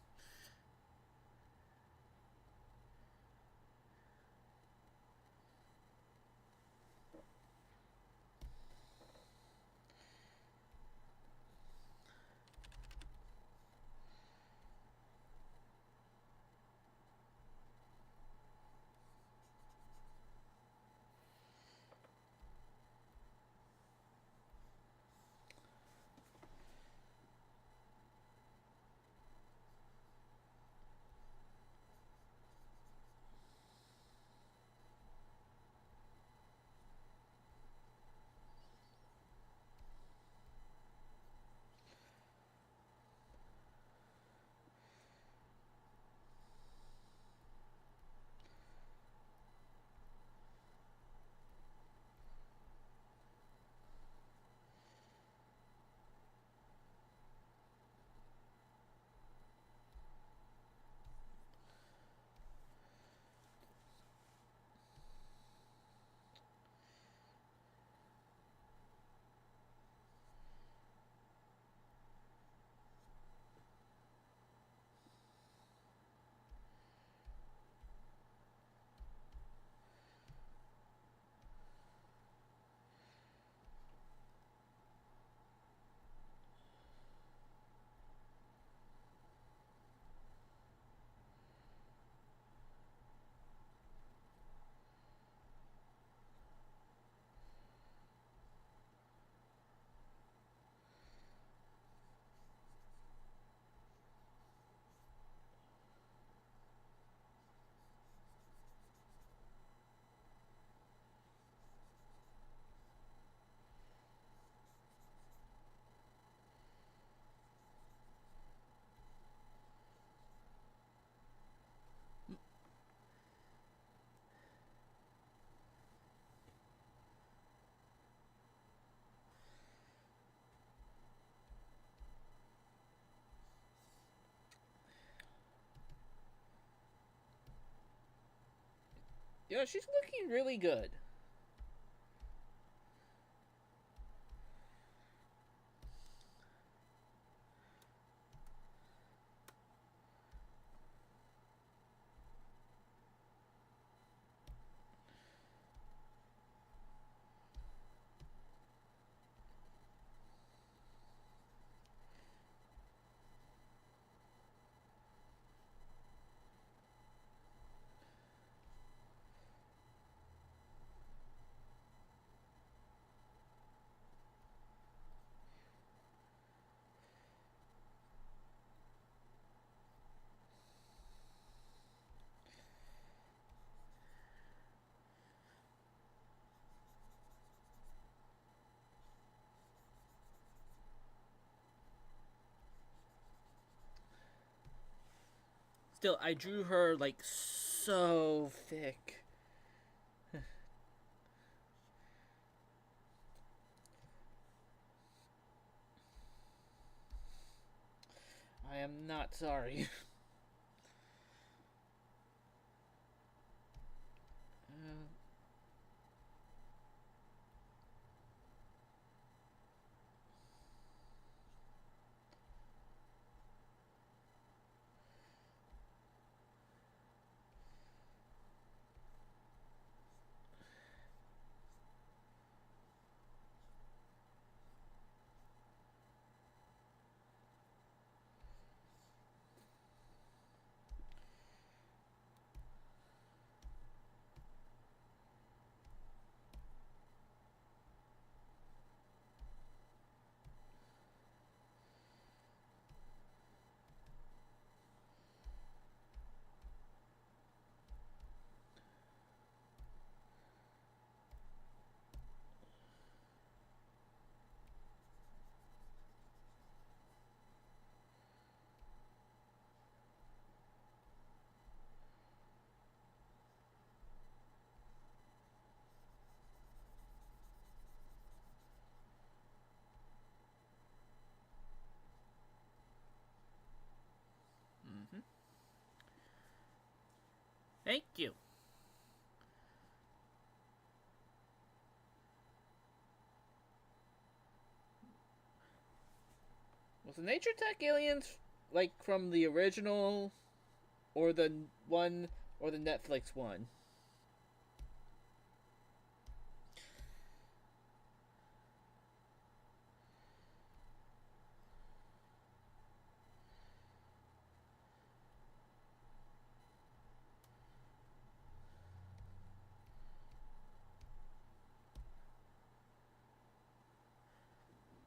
Yeah, she's looking really good. Still, I drew her like so thick. I am not sorry. uh, Thank you. Was the nature tech aliens like from the original or the one or the Netflix one?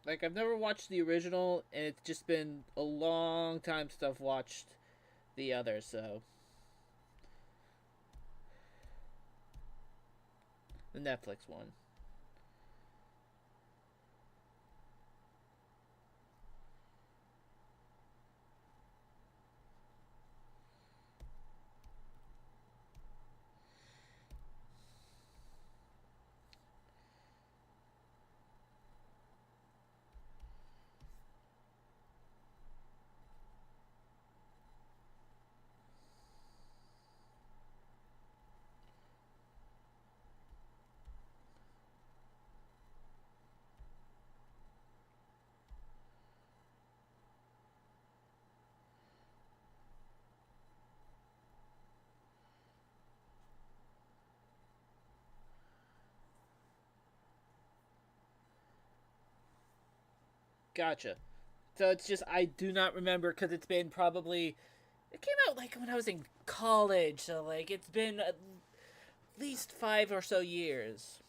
Like I've never watched the original, and it's just been a long time since I've watched the other. So the Netflix one. Gotcha. So it's just I do not remember because it's been probably it came out like when I was in college, so like it's been at least 5 or so years,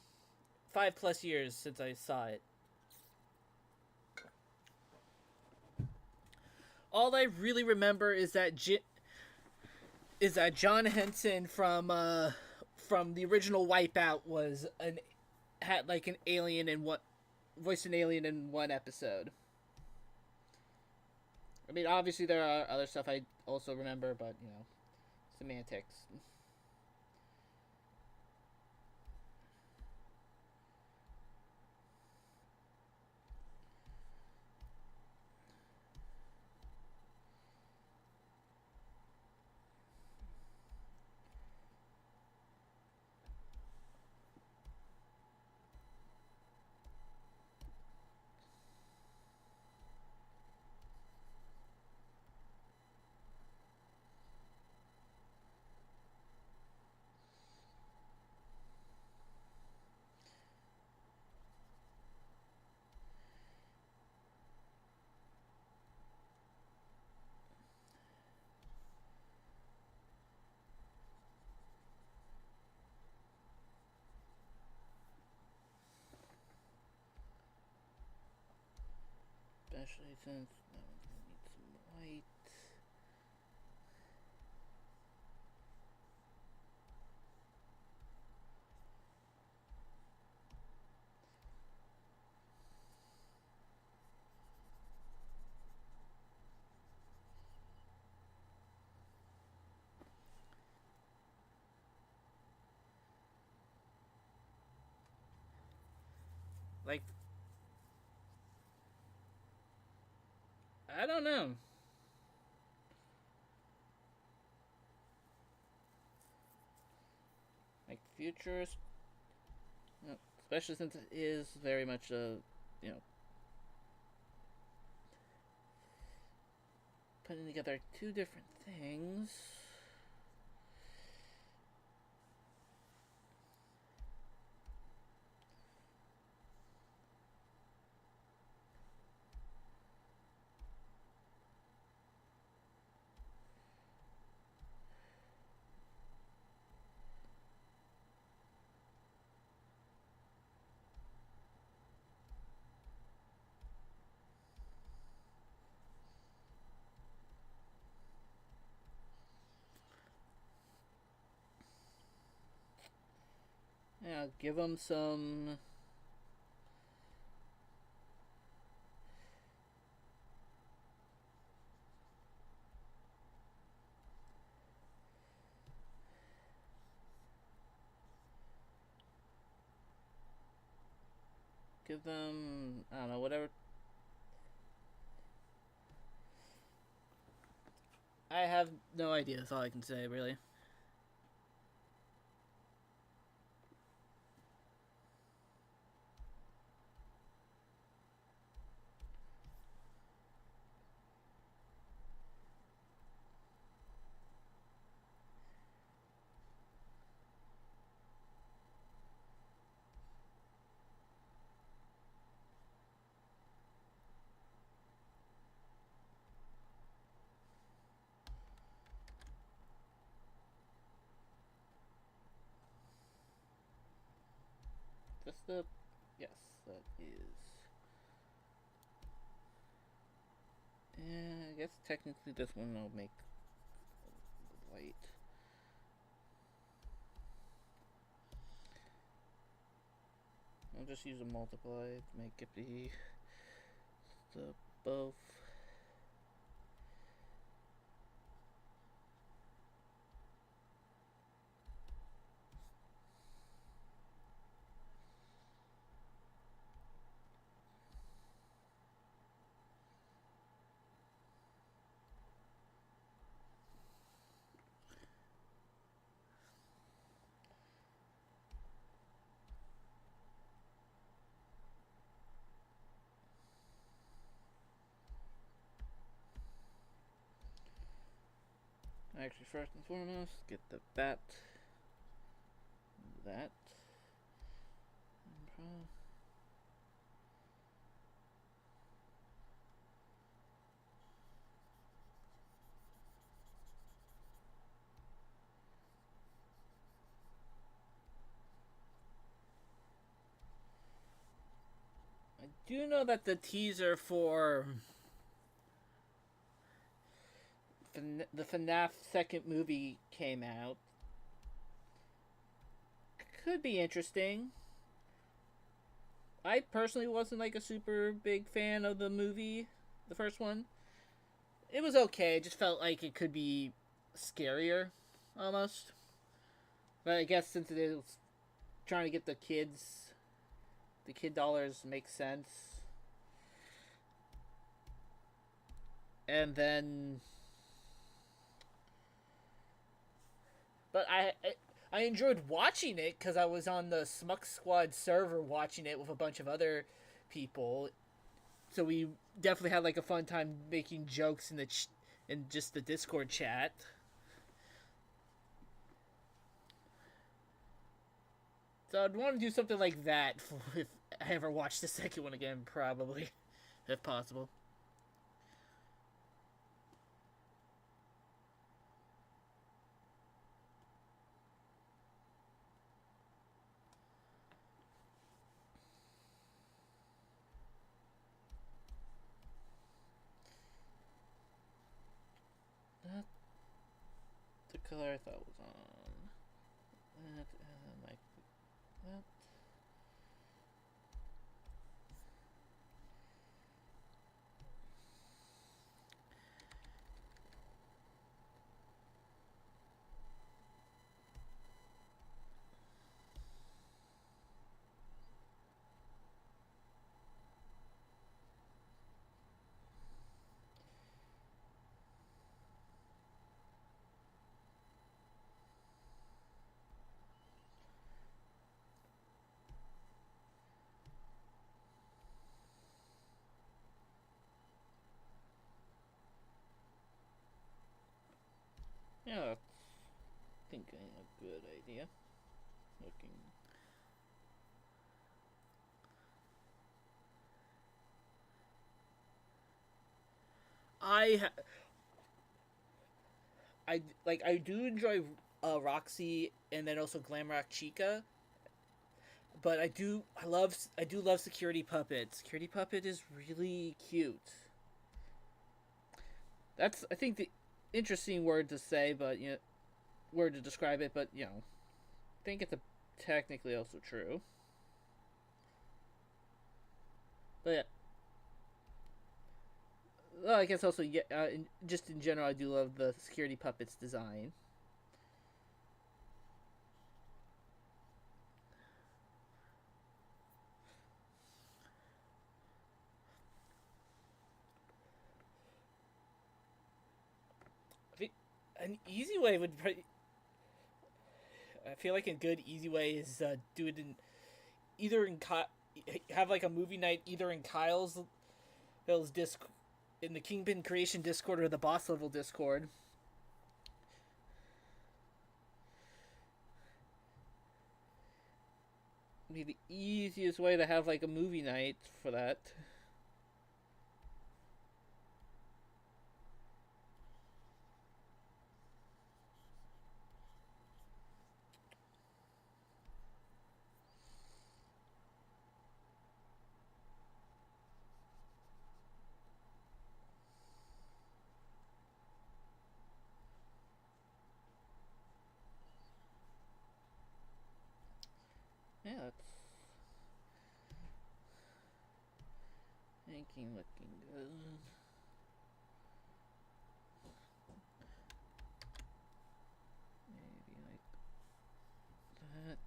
5 plus years since I saw it. All I really remember is that John Henson from the original Wipeout was an had like an alien in what voiced an alien in one episode. I mean, obviously there are other stuff I also remember, but semantics. Especially since that one's gonna need some white. Like I don't know. Like futurist, especially since it is very much a you know putting together two different things. Yeah, give them some. Give them. I don't know, whatever. I have no idea. That's all I can say, really. the... Yes, that is... I guess technically this one I'll make white. I'll just use a multiply to make it be the both. Actually, first and foremost, get the bat. That. I do know that the teaser for the FNAF second movie came out. Could be interesting. I personally wasn't like a super big fan of the movie, the first one. It was okay. It just felt like it could be scarier, almost. But I guess since it is trying to get the kid dollars makes sense. And then, but I enjoyed watching it because I was on the Smuck Squad server watching it with a bunch of other people. So we definitely had like a fun time making jokes in just the Discord chat. So I'd want to do something like that if I ever watch the second one again, probably, if possible. Not the color I thought was on. That and like that. Yeah, I think a good idea. Looking. I I do enjoy Roxy and then also Glamrock Chica, but I do love Security Puppet. Security Puppet is really cute. That's I think the interesting word to say, but word to describe it, but I think it's technically also true. But yeah, well, I guess also just in general, I do love the Security Puppet's design. I think an easy way would I feel like a good easy way is do it in either have like a movie night either in Kyle's disc in the Kingpin Creation Discord or the Boss Level Discord. Be the easiest way to have like a movie night for that. Ranking looking good. Maybe like that.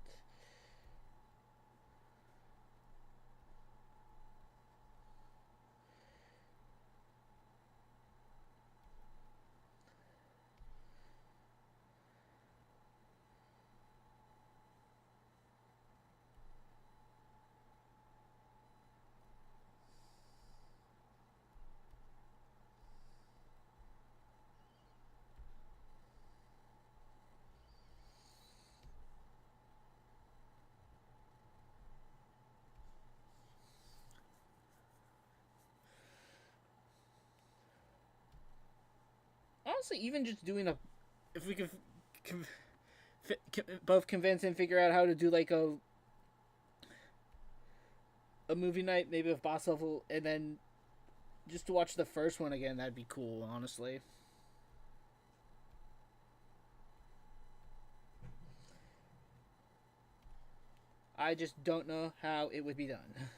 Honestly, even just doing a, if we could both convince and figure out how to do like a movie night, maybe with boss level, and then just to watch the first one again, that'd be cool. Honestly, I just don't know how it would be done.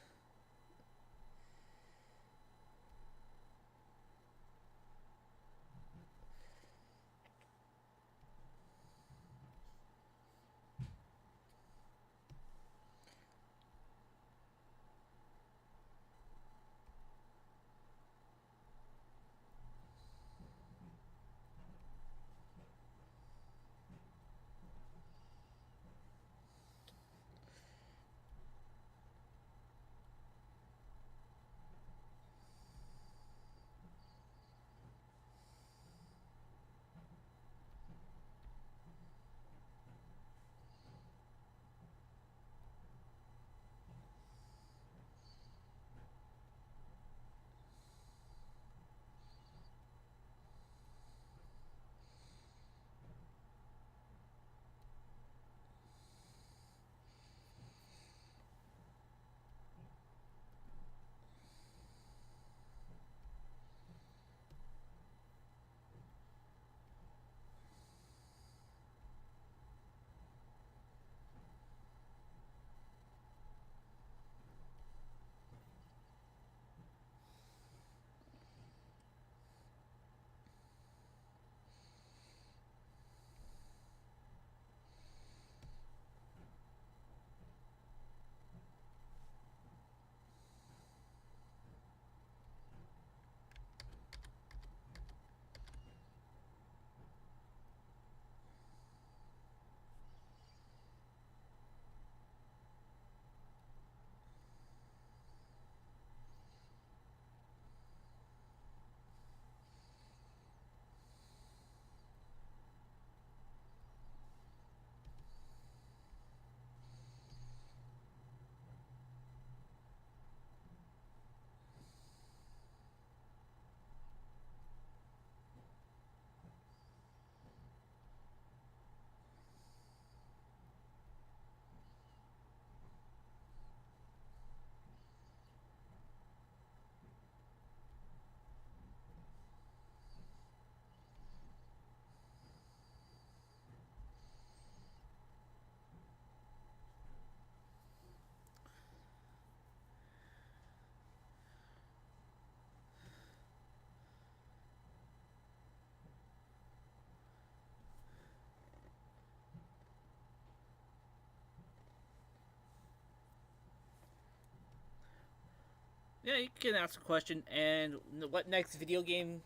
Yeah, you can ask a question. And what next video game?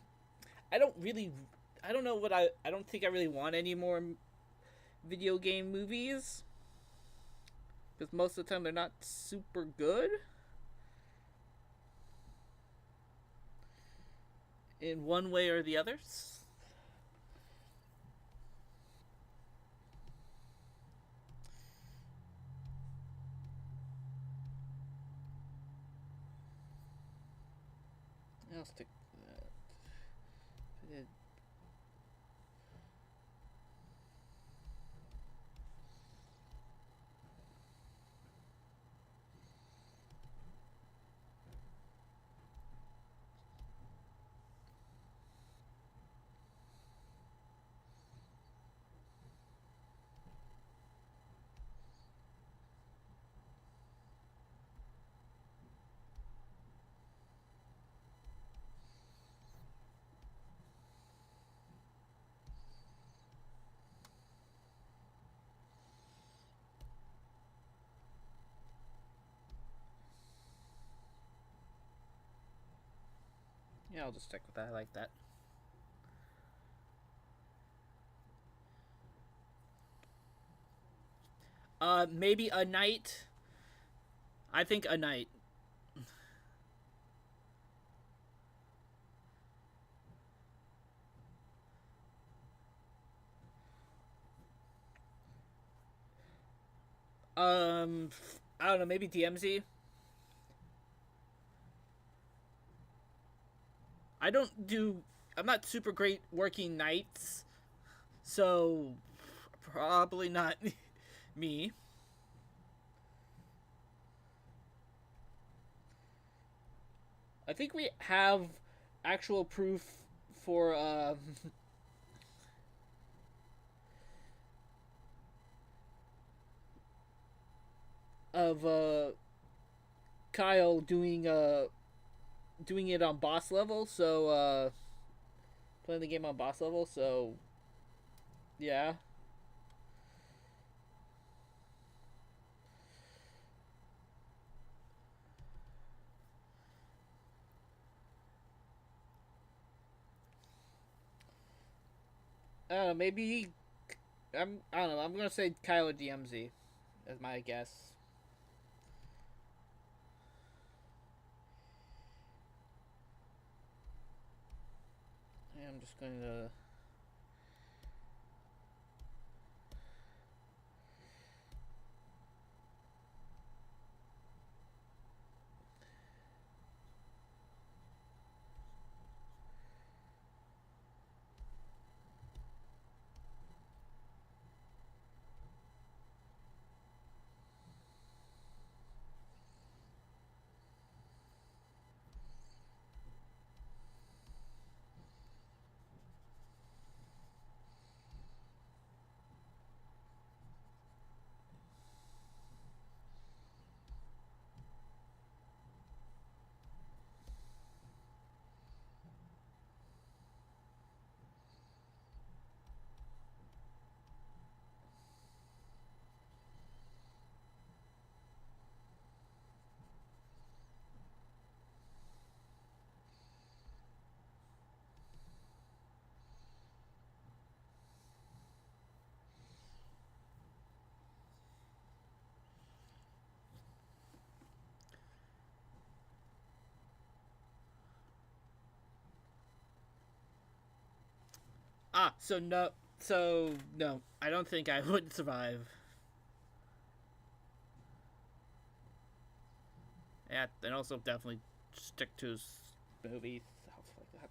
I don't really. I don't know what I don't think I really want any more video game movies. Because most of the time they're not super good. In one way or the other. I'll stick to that. Yeah, I'll just stick with that. I like that. Maybe a night. I think a night. Um, I don't know. Maybe DMZ. I don't do. I'm not super great working nights, so probably not me. I think we have actual proof for of Kyle doing it on boss level. So playing the game on boss level. So yeah. I don't know. Maybe I don't know. I'm gonna say Kyle DMZ as my guess. I'm just going to. So no. So no, I don't think I would survive. Yeah, and also definitely stick to movies, stuff like that.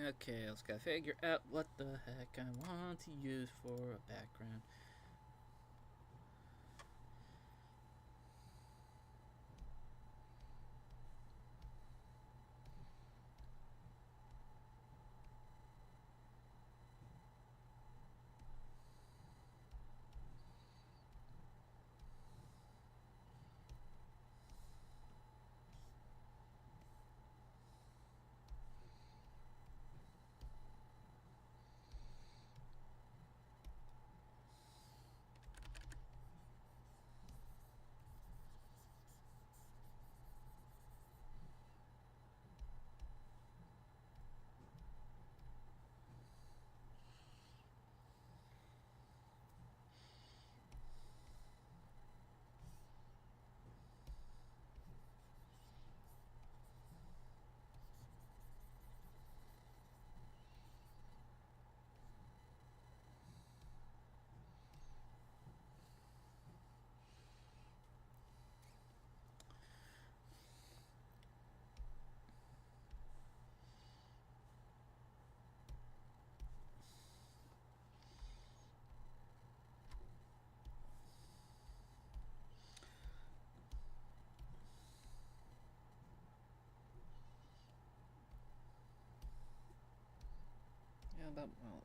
Okay, let's gotta figure out what the heck I want to use for a background. Yeah, that well.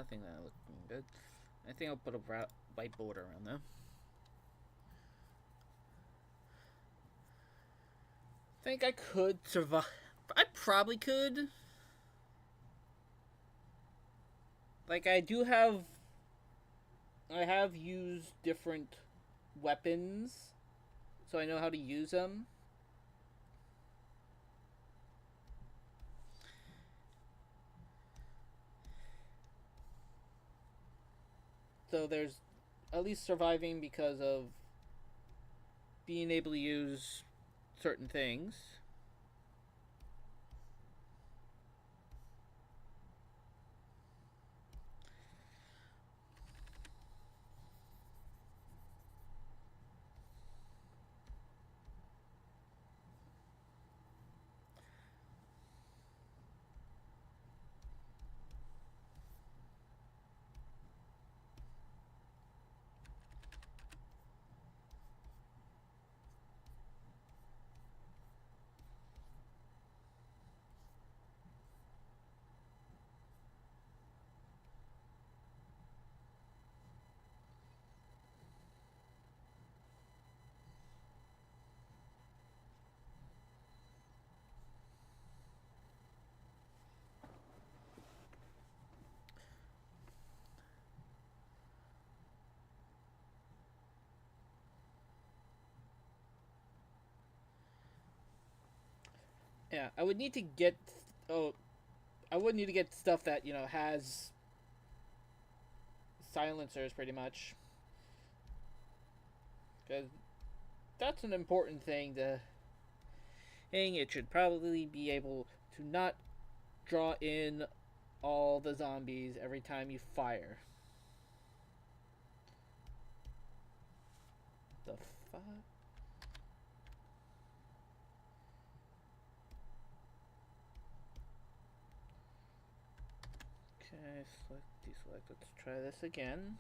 nothing that looking good. I think I'll put a white border around them. I think I could survive. I probably could. Like, I have used different weapons, so I know how to use them. So there's at least surviving because of being able to use certain things. Yeah, I would need to get. Oh, I would need to get stuff that has silencers pretty much, because that's an important thing to. It should probably be able to not draw in all the zombies every time you fire. The fuck? Okay, select, deselect. Let's try this again.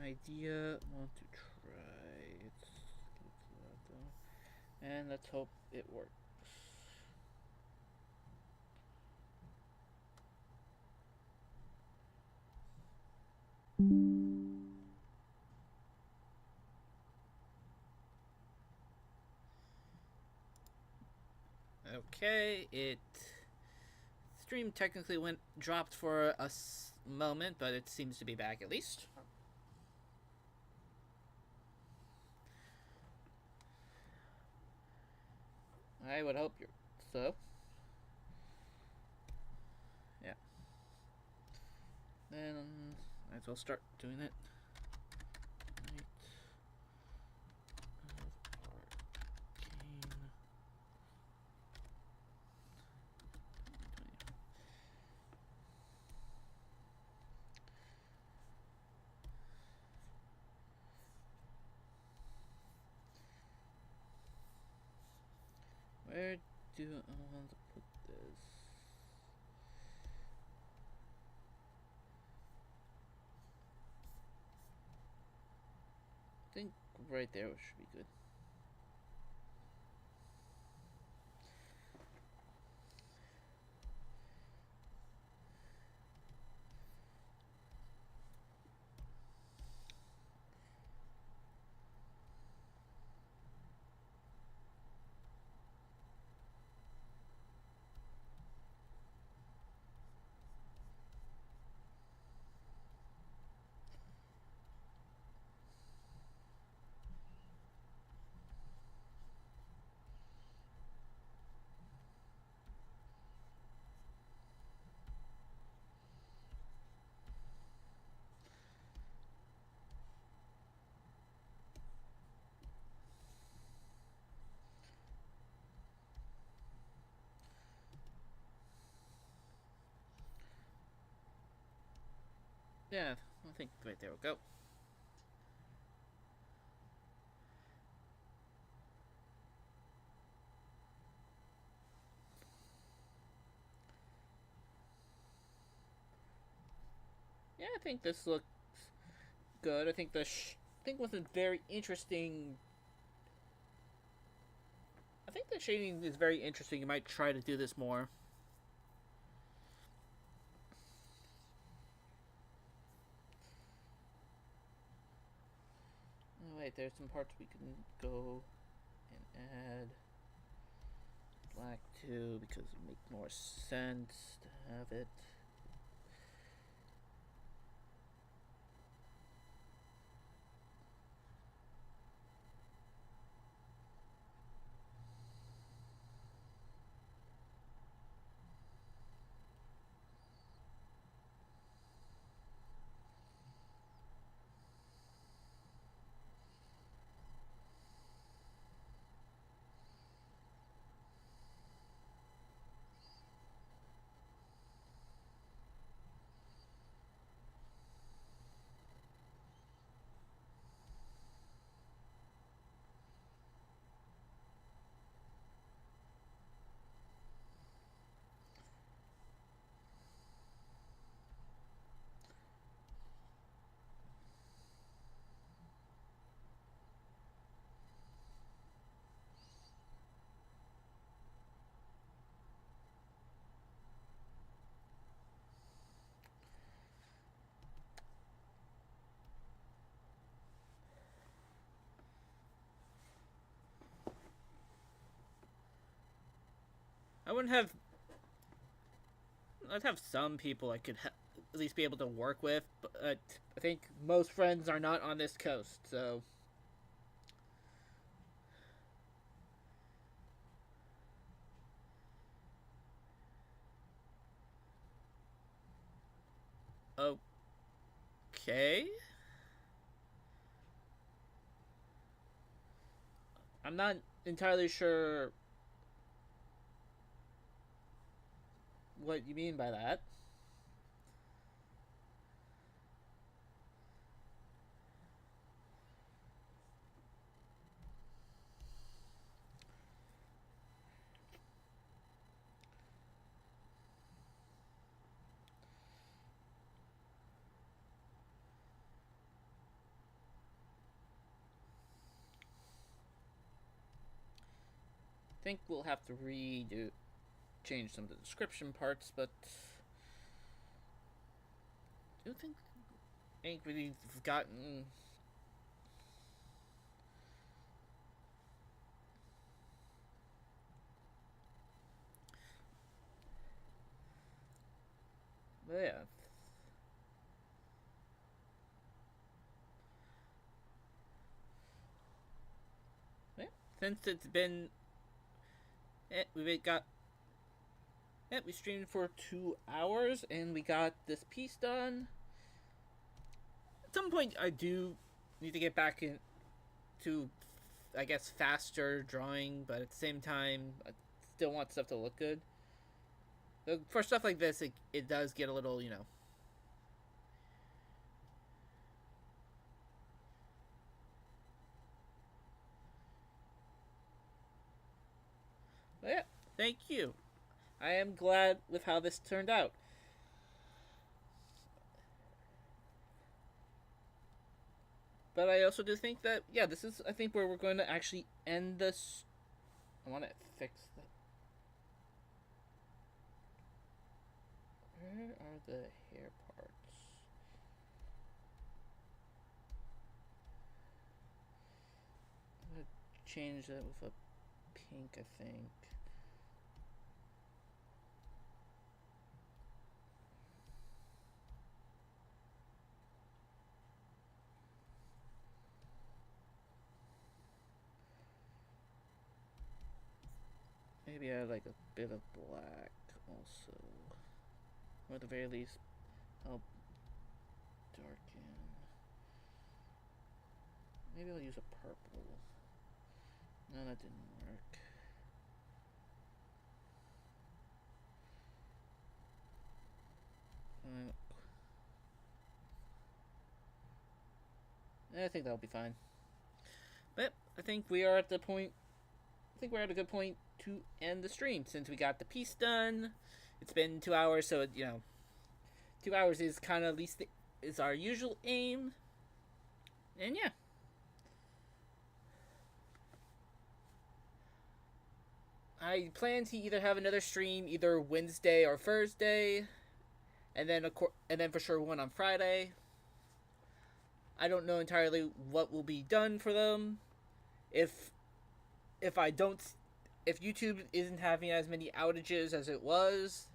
Idea, want to try it. And let's hope it works. Okay, it stream technically dropped for a moment, but it seems to be back at least. I would hope you're so. Yeah. Then might as well start doing it. Where do I want to put this? I think right there should be good. Yeah, I think right there we go. Yeah, I think this looks good. I think I think with a very interesting. I think the shading is very interesting. You might try to do this more. Oh, wait, there's some parts we can go and add black to because it makes more sense to have it. I wouldn't have. I'd have some people I could at least be able to work with, but I think most friends are not on this coast, so. Okay. I'm not entirely sure what you mean by that. I think we'll have to change some of the description parts, but I do think ain't really gotten. But yeah. Yeah. Since it's been, we got. Yeah, we streamed for 2 hours and we got this piece done. At some point, I do need to get back into, I guess, faster drawing, but at the same time, I still want stuff to look good. For stuff like this, it does get a little, you know. But yeah, thank you. I am glad with how this turned out. But I also do think that, yeah, this is, I think, where we're going to actually end this. I want to fix that. Where are the hair parts? I'm going to change that with a pink, I think. Maybe I like a bit of black also. Or at the very least, I'll darken. Maybe I'll use a purple. No, that didn't work. I think that'll be fine. But I think we are at the point. I think we're at a good point to end the stream since we got the piece done. It's been 2 hours, so 2 hours is kind of at least is our usual aim. And yeah. I plan to either have another stream either Wednesday or Thursday, and then for sure one on Friday. I don't know entirely what will be done for them. If I don't, if YouTube isn't having as many outages as it was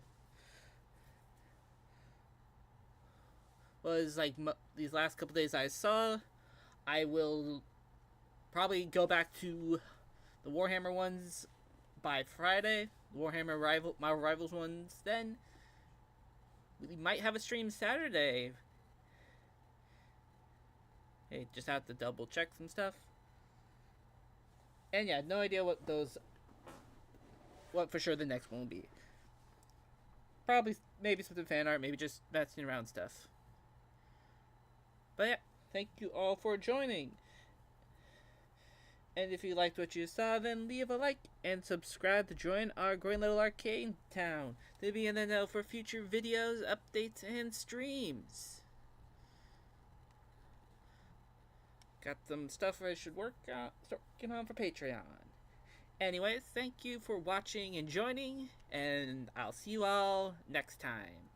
like these last couple days I saw, I will probably go back to the Warhammer ones by Friday. Warhammer Marvel Rivals ones. Then we might have a stream Saturday. Hey, just have to double check some stuff. And yeah, no idea what for sure the next one will be. Probably maybe something fan art, maybe just messing around stuff. But yeah, thank you all for joining. And if you liked what you saw, then leave a like and subscribe to join our growing little Arcane town to be in the know for future videos, updates, and streams. Got some stuff I should start working on for Patreon. Anyways, thank you for watching and joining, and I'll see you all next time.